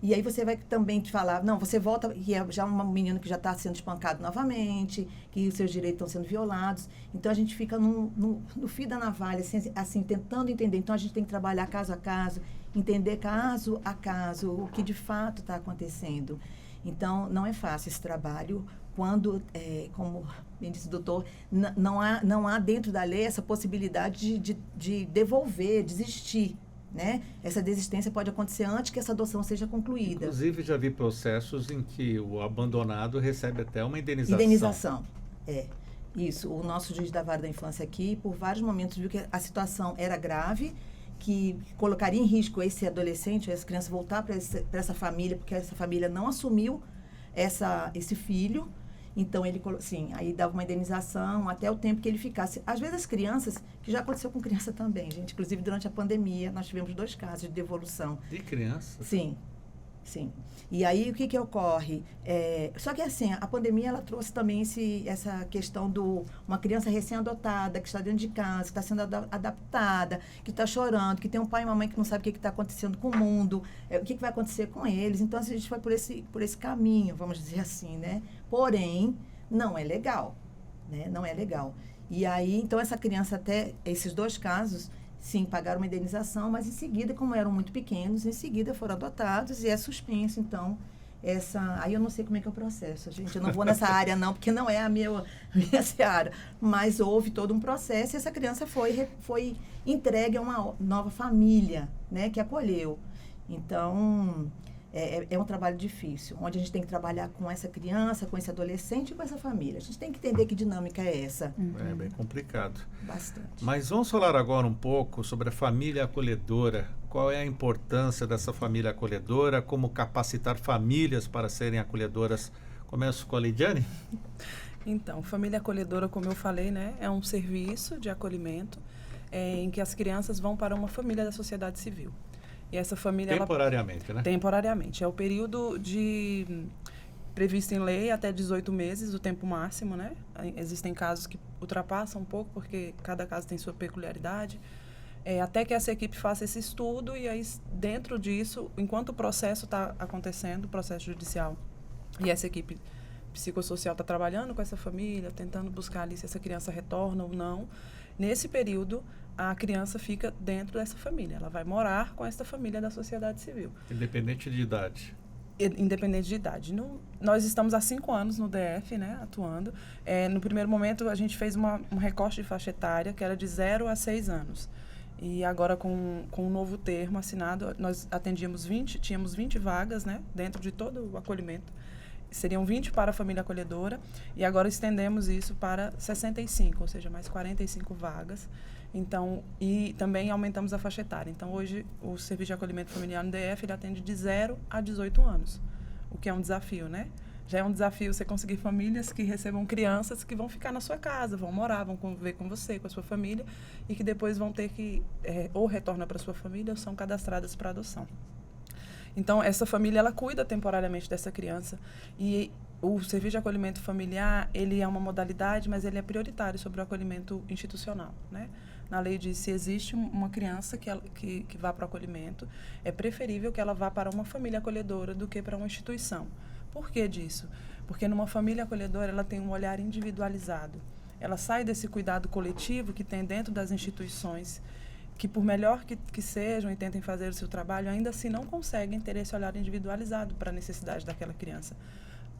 Speaker 6: E aí você vai também te falar, não, você volta, e é já um menino que já está sendo espancado novamente, que os seus direitos estão sendo violados. Então, a gente fica no fio da navalha, assim, tentando entender. Então, a gente tem que trabalhar caso a caso, entender caso a caso o que de fato está acontecendo. Então, não é fácil esse trabalho quando, como bem disse o doutor, não há dentro da lei essa possibilidade de devolver, desistir. Né? Essa desistência pode acontecer antes que essa adoção seja concluída.
Speaker 2: Inclusive, já vi processos em que o abandonado recebe até uma indenização.
Speaker 6: Indenização, isso. O nosso juiz da vara da infância aqui, por vários momentos, viu que a situação era grave, que colocaria em risco esse adolescente, essa criança voltar para essa família, porque essa família não assumiu esse filho. Então, ele, sim, aí dava uma indenização até o tempo que ele ficasse. Às vezes, as crianças, que já aconteceu com criança também, gente. Inclusive, durante a pandemia, nós tivemos 2 casos de devolução.
Speaker 2: De criança?
Speaker 6: Sim, sim. E aí, o que ocorre? Só que, assim, a pandemia, ela trouxe também essa questão uma criança recém-adotada, que está dentro de casa, que está sendo adaptada, que está chorando, que tem um pai e uma mãe que não sabe o que está acontecendo com o mundo, o que vai acontecer com eles. Então, assim, a gente foi por esse caminho, vamos dizer assim, né? Porém, não é legal, né? Não é legal. E aí, então, essa criança, até esses 2 casos, sim, pagaram uma indenização, mas em seguida, como eram muito pequenos, em seguida foram adotados e é suspenso. Então, aí eu não sei como é que é o processo, gente. Eu não vou nessa área, não, porque não é a minha seara. Mas houve todo um processo e essa criança foi entregue a uma nova família, né, que acolheu. Então, é um trabalho difícil, onde a gente tem que trabalhar com essa criança, com esse adolescente e com essa família. A gente tem que entender que dinâmica é essa.
Speaker 2: É bem complicado.
Speaker 6: Bastante.
Speaker 2: Mas vamos falar agora um pouco sobre a família acolhedora. Qual é a importância dessa família acolhedora? Como capacitar famílias para serem acolhedoras? Começo com a Lidiane?
Speaker 4: Então, família acolhedora, como eu falei, né, é um serviço de acolhimento em que as crianças vão para uma família da sociedade civil. E essa família...
Speaker 2: Temporariamente, né?
Speaker 4: Temporariamente. É o período previsto em lei até 18 meses, o tempo máximo, né? Existem casos que ultrapassam um pouco, porque cada caso tem sua peculiaridade. Até que essa equipe faça esse estudo e aí, dentro disso, enquanto o processo está acontecendo, o processo judicial, e essa equipe psicossocial está trabalhando com essa família, tentando buscar ali se essa criança retorna ou não, nesse período, a criança fica dentro dessa família. Ela vai morar com essa família da sociedade civil.
Speaker 2: Independente de idade.
Speaker 4: Independente de idade. nós estamos há 5 anos no DF, né, atuando. No primeiro momento, a gente fez um recorte de faixa etária, que era de 0 a 6 anos. E agora, com um novo termo assinado, nós tínhamos 20 vagas, né, dentro de todo o acolhimento. Seriam 20 para a família acolhedora, e agora estendemos isso para 65, ou seja, mais 45 vagas. Então, e também aumentamos a faixa etária. Então, hoje, o Serviço de Acolhimento Familiar no DF, ele atende de 0 a 18 anos, o que é um desafio, né? Já é um desafio você conseguir famílias que recebam crianças que vão ficar na sua casa, vão morar, vão conviver com você, com a sua família, e que depois vão ter que, ou retornar para a sua família, ou são cadastradas para adoção. Então, essa família, ela cuida temporariamente dessa criança. E o Serviço de Acolhimento Familiar, ele é uma modalidade, mas ele é prioritário sobre o acolhimento institucional, né? Na lei diz, se existe uma criança que vá para o acolhimento, é preferível que ela vá para uma família acolhedora do que para uma instituição. Por que disso? Porque numa família acolhedora, ela tem um olhar individualizado. Ela sai desse cuidado coletivo que tem dentro das instituições, que por melhor que sejam e tentem fazer o seu trabalho, ainda assim não conseguem ter esse olhar individualizado para a necessidade daquela criança.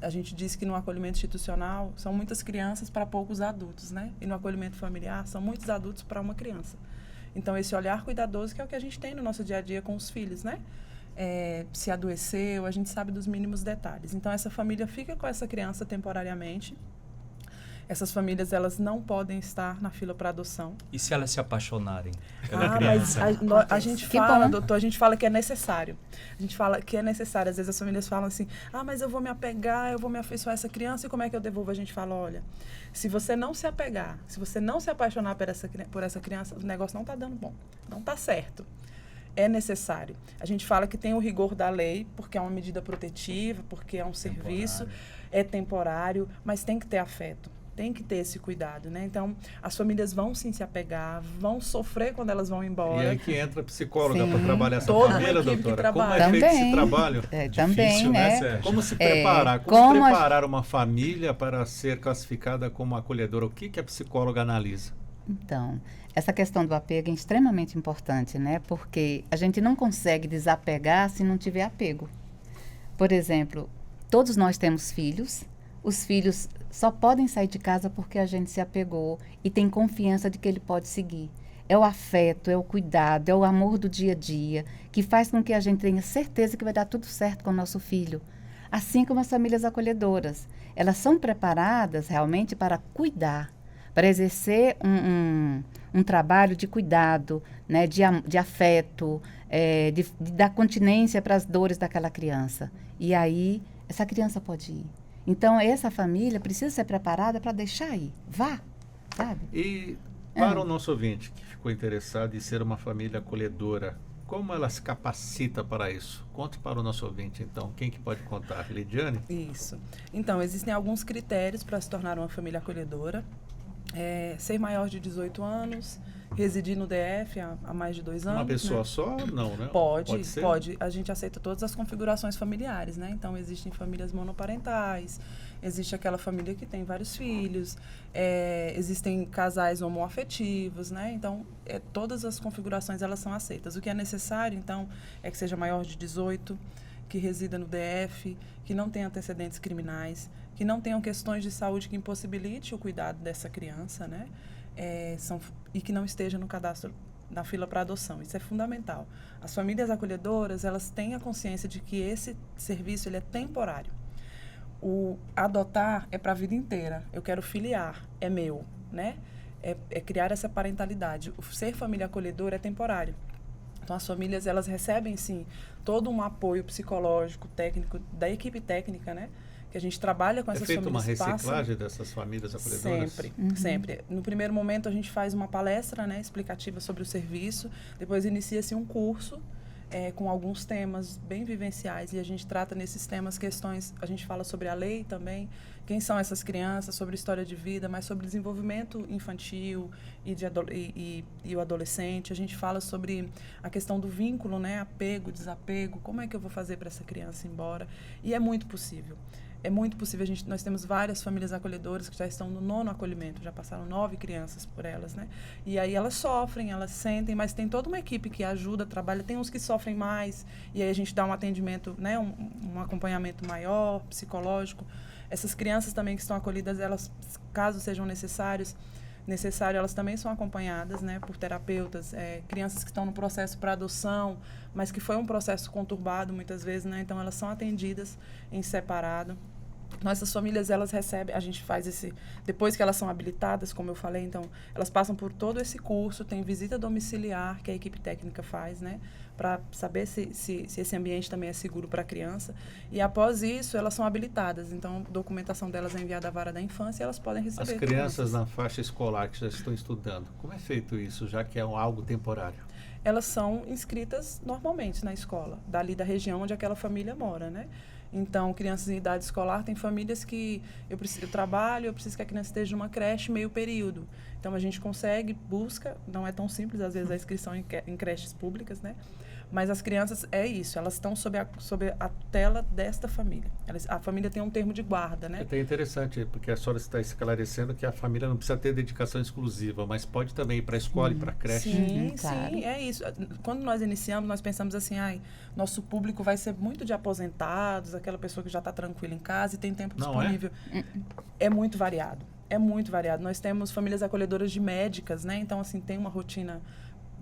Speaker 4: A gente diz que no acolhimento institucional são muitas crianças para poucos adultos, né? E no acolhimento familiar são muitos adultos para uma criança. Então, esse olhar cuidadoso que é o que a gente tem no nosso dia a dia com os filhos, né? Se adoeceu, a gente sabe dos mínimos detalhes. Então, essa família fica com essa criança temporariamente. Essas famílias, elas não podem estar na fila para adoção.
Speaker 3: E se elas se apaixonarem pela criança?
Speaker 4: Mas a gente fala, doutor, a gente fala que é necessário. A gente fala que é necessário. Às vezes as famílias falam assim, mas eu vou me apegar, eu vou me afeiçoar a essa criança, e como é que eu devolvo? A gente fala, olha, se você não se apegar, se você não se apaixonar por essa criança, o negócio não está dando bom, não está certo. É necessário. A gente fala que tem o rigor da lei, porque é uma medida protetiva, porque é um serviço, é temporário, mas tem que ter afeto. Tem que ter esse cuidado, né? Então, as famílias vão sim se apegar, vão sofrer quando elas vão embora.
Speaker 2: E aí que entra a psicóloga para trabalhar essa
Speaker 4: toda
Speaker 2: família,
Speaker 4: a equipe
Speaker 2: doutora.
Speaker 4: que trabalha.
Speaker 2: Como é feito esse trabalho?
Speaker 5: Também,
Speaker 3: Difícil,
Speaker 5: né?
Speaker 3: Sérgio?
Speaker 2: Como se preparar? Como preparar uma família para ser classificada como acolhedora? O que a psicóloga analisa?
Speaker 5: Então, essa questão do apego é extremamente importante, né? Porque a gente não consegue desapegar se não tiver apego. Por exemplo, todos nós temos filhos. Os filhos só podem sair de casa porque a gente se apegou e tem confiança de que ele pode seguir. É o afeto, é o cuidado, é o amor do dia a dia que faz com que a gente tenha certeza que vai dar tudo certo com o nosso filho. Assim como as famílias acolhedoras. Elas são preparadas realmente para cuidar, para exercer um trabalho de cuidado, né, de afeto, de dar continência para as dores daquela criança. E aí, essa criança pode ir. Então, essa família precisa ser preparada para deixar ir. Vá, sabe?
Speaker 2: E para o nosso ouvinte que ficou interessado em ser uma família acolhedora, como ela se capacita para isso? Conte para o nosso ouvinte, então. Quem que pode contar? Lidiane?
Speaker 4: Isso. Então, existem alguns critérios para se tornar uma família acolhedora. Ser maior de 18 anos, residir no DF há mais de 2 anos.
Speaker 2: Uma pessoa,
Speaker 4: né?
Speaker 2: Só? Não, né?
Speaker 4: Pode
Speaker 2: ser?
Speaker 4: Pode. A gente aceita todas as configurações familiares, né? Então, existem famílias monoparentais, existe aquela família que tem vários filhos, existem casais homoafetivos, né? Então, todas as configurações, elas são aceitas. O que é necessário, então, é que seja maior de 18, que resida no DF, que não tenha antecedentes criminais, que não tenham questões de saúde que impossibilite o cuidado dessa criança, né? E que não esteja no cadastro, na fila para adoção. Isso é fundamental. As famílias acolhedoras, elas têm a consciência de que esse serviço ele é temporário. O adotar é para a vida inteira. Eu quero filiar, é meu, né? É criar essa parentalidade. O ser família acolhedora é temporário. Então, as famílias, elas recebem, sim, todo um apoio psicológico, técnico, da equipe técnica, né? Que a gente trabalha com essas famílias.
Speaker 2: É feita uma reciclagem dessas famílias acolhedoras?
Speaker 4: Sempre, sempre. No primeiro momento, a gente faz uma palestra, né, explicativa sobre o serviço. Depois, inicia-se um curso com alguns temas bem vivenciais. E a gente trata nesses temas questões... A gente fala sobre a lei também, quem são essas crianças, sobre história de vida, mas sobre desenvolvimento infantil e o adolescente. A gente fala sobre a questão do vínculo, né, apego, desapego. Como é que eu vou fazer para essa criança ir embora? E é muito possível. É muito possível, nós temos várias famílias acolhedoras que já estão no 9º acolhimento, já passaram 9 crianças por elas, né? E aí elas sofrem, elas sentem, mas tem toda uma equipe que ajuda, trabalha, tem uns que sofrem mais, e aí a gente dá um atendimento, né, um acompanhamento maior, psicológico. Essas crianças também que estão acolhidas, elas, caso sejam necessário, elas também são acompanhadas, né, por terapeutas, crianças que estão no processo para adoção, mas que foi um processo conturbado muitas vezes, né, então elas são atendidas em separado. Nossas famílias, elas recebem, a gente faz depois que elas são habilitadas, como eu falei, então, elas passam por todo esse curso, tem visita domiciliar que a equipe técnica faz, né, para saber se esse ambiente também é seguro para a criança. E após isso, elas são habilitadas. Então, a documentação delas é enviada à vara da infância e elas podem receber.
Speaker 2: As crianças na faixa escolar que já estão estudando, como é feito isso, já que é algo temporário?
Speaker 4: Elas são inscritas normalmente na escola, dali da região onde aquela família mora, né? Então, crianças em idade escolar, tem famílias que eu trabalho, eu preciso que a criança esteja numa creche meio período. Então, a gente consegue, busca, não é tão simples, às vezes, a inscrição em creches públicas, né? Mas as crianças, é isso, elas estão sob a tela desta família. A família tem um termo de guarda, né?
Speaker 2: É até interessante, porque a senhora está esclarecendo que a família não precisa ter dedicação exclusiva, mas pode também ir para a escola e para a creche.
Speaker 4: Sim,
Speaker 5: claro.
Speaker 4: sim, é isso. Quando nós iniciamos, nós pensamos assim, nosso público vai ser muito de aposentados, aquela pessoa que já está tranquila em casa e tem tempo disponível. É muito variado, é muito variado. Nós temos famílias acolhedoras de médicas, né? Então, assim, tem uma rotina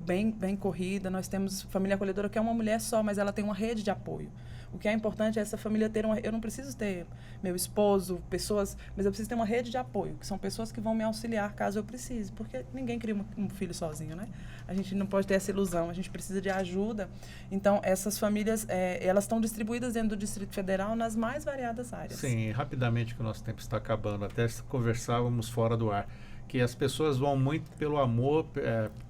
Speaker 4: bem corrida. Nós temos família acolhedora que é uma mulher só, mas ela tem uma rede de apoio. O que é importante é essa família ter eu não preciso ter meu esposo, pessoas, mas eu preciso ter uma rede de apoio, que são pessoas que vão me auxiliar caso eu precise, porque ninguém cria um filho sozinho, né? A gente não pode ter essa ilusão, a gente precisa de ajuda. Então, essas famílias, elas estão distribuídas dentro do Distrito Federal nas mais variadas áreas.
Speaker 2: Sim, rapidamente que o nosso tempo está acabando, até conversávamos fora do ar, que as pessoas vão muito pelo amor,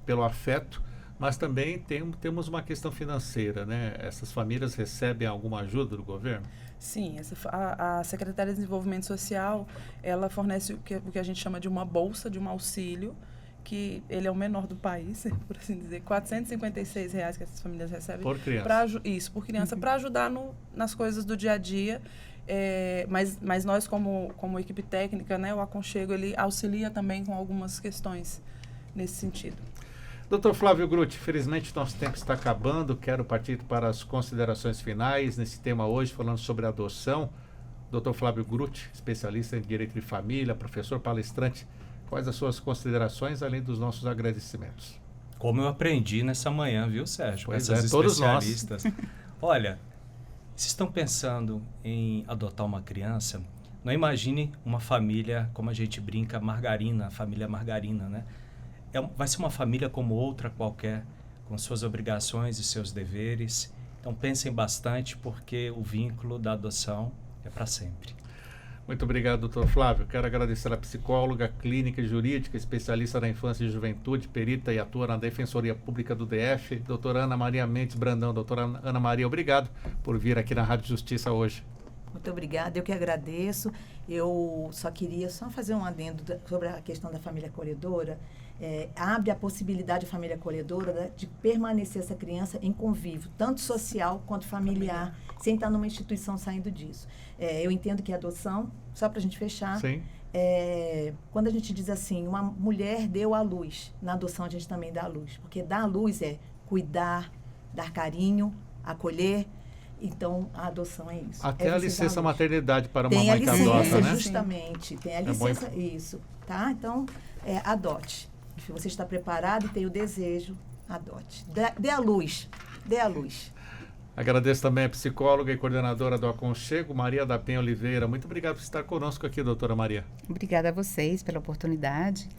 Speaker 2: pelo afeto, mas também temos uma questão financeira, né? Essas famílias recebem alguma ajuda do governo?
Speaker 4: Sim, a Secretaria de Desenvolvimento Social, ela fornece o que a gente chama de uma bolsa, de um auxílio, que ele é o menor do país, por assim dizer, R$ 456 que essas famílias recebem.
Speaker 2: Por criança.
Speaker 4: Por criança, para ajudar nas coisas do dia a dia. Mas nós, como equipe técnica, né, o Aconchego, ele auxilia também com algumas questões nesse sentido.
Speaker 2: Dr. Flávio Grutti, infelizmente nosso tempo está acabando, quero partir para as considerações finais nesse tema hoje, falando sobre adoção. Dr. Flávio Grutti, especialista em direito de família, professor palestrante, quais as suas considerações, além dos nossos agradecimentos?
Speaker 3: Como eu aprendi nessa manhã, viu, Sérgio?
Speaker 2: Pois
Speaker 3: com essas
Speaker 2: todos nós.
Speaker 3: especialistas. Olha, se estão pensando em adotar uma criança, não imagine uma família, como a gente brinca, margarina, a família margarina, né? Vai ser uma família como outra qualquer, com suas obrigações e seus deveres. Então pensem bastante, porque o vínculo da adoção é para sempre.
Speaker 2: Muito obrigado, doutor Flávio. Quero agradecer a psicóloga clínica e jurídica, especialista na infância e juventude, perita e atua na Defensoria Pública do DF, doutora Ana Maria Mendes Brandão. Doutora Ana Maria, obrigado por vir aqui na Rádio Justiça hoje.
Speaker 6: Muito obrigada, eu que agradeço. Eu só queria fazer um adendo sobre a questão da família acolhedora. Abre a possibilidade à família acolhedora de permanecer essa criança em convívio, tanto social quanto familiar, sem estar numa instituição saindo disso. Eu entendo que a adoção, só para a gente fechar,
Speaker 2: Sim.
Speaker 6: Quando a gente diz assim, uma mulher deu à luz, na adoção a gente também dá à luz, porque dar à luz é cuidar, dar carinho, acolher. Então, a adoção é isso.
Speaker 2: Até a licença maternidade para uma
Speaker 6: tem
Speaker 2: mãe que adota,
Speaker 6: né? Tem a licença,
Speaker 2: né?
Speaker 6: justamente. Tem a licença, isso. Tá? Então, adote. Se você está preparado e tem o desejo, adote. Dê à luz. Dê à luz.
Speaker 2: Agradeço também a psicóloga e coordenadora do Aconchego, Maria da Penha Oliveira. Muito obrigado por estar conosco aqui, doutora Maria.
Speaker 5: Obrigada a vocês pela oportunidade.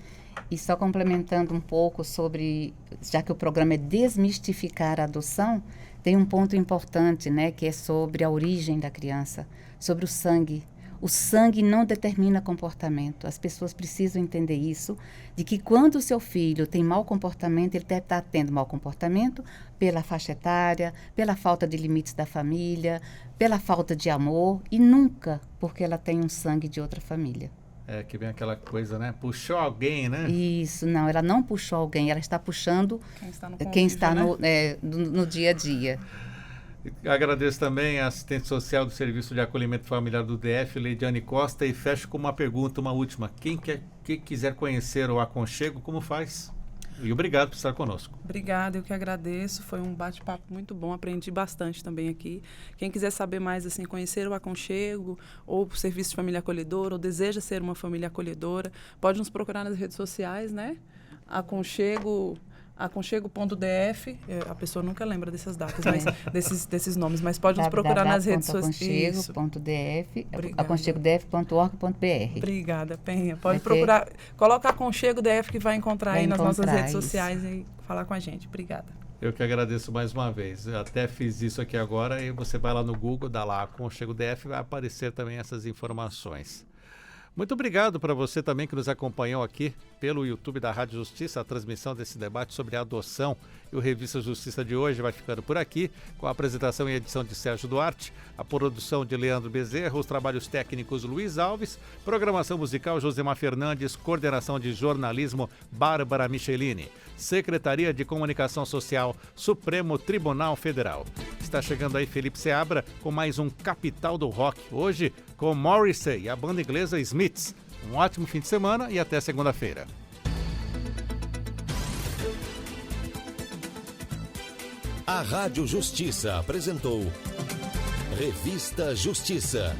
Speaker 5: E só complementando um pouco sobre, já que o programa é desmistificar a adoção, tem um ponto importante, né, que é sobre a origem da criança, sobre o sangue. O sangue não determina comportamento. As pessoas precisam entender isso, de que quando o seu filho tem mau comportamento, ele deve estar tendo mau comportamento pela faixa etária, pela falta de limites da família, pela falta de amor e nunca porque ela tem um sangue de outra família.
Speaker 2: Que vem aquela coisa, né? Puxou alguém, né?
Speaker 5: Isso, não, ela não puxou alguém, ela está puxando quem está no dia a dia.
Speaker 2: Agradeço também a assistente social do Serviço de Acolhimento Familiar do DF, Leidiane Costa, e fecho com uma pergunta, uma última. Quem quiser conhecer o Aconchego, como faz? E obrigado por estar conosco.
Speaker 4: Obrigada, eu que agradeço. Foi um bate-papo muito bom, aprendi bastante também aqui. Quem quiser saber mais, assim, conhecer o Aconchego, ou o Serviço de Família Acolhedora, ou deseja ser uma família acolhedora, pode nos procurar nas redes sociais, né? Aconchego.df, a pessoa nunca lembra dessas datas, mas desses nomes, mas pode nos procurar nas redes sociais.
Speaker 5: Aconchego.df, aconchegodf.org.br.
Speaker 4: Obrigada, Penha. Pode procurar, coloca Aconchego DF que vai encontrar aí nas nossas redes
Speaker 5: isso.
Speaker 4: sociais e falar com a gente. Obrigada.
Speaker 2: Eu que agradeço mais uma vez. Eu até fiz isso aqui agora e você vai lá no Google, dá lá Aconchego DF, vai aparecer também essas informações. Muito obrigado para você também que nos acompanhou aqui pelo YouTube da Rádio Justiça, a transmissão desse debate sobre a adoção. E o Revista Justiça de hoje vai ficando por aqui, com a apresentação e edição de Sérgio Duarte, a produção de Leandro Bezerra, os trabalhos técnicos Luiz Alves, programação musical Josemar Fernandes, coordenação de jornalismo Bárbara Michelini, Secretaria de Comunicação Social, Supremo Tribunal Federal. Está chegando aí Felipe Seabra com mais um Capital do Rock, hoje com Morrissey e a banda inglesa Smiths. Um ótimo fim de semana e até segunda-feira.
Speaker 1: A Rádio Justiça apresentou Revista Justiça.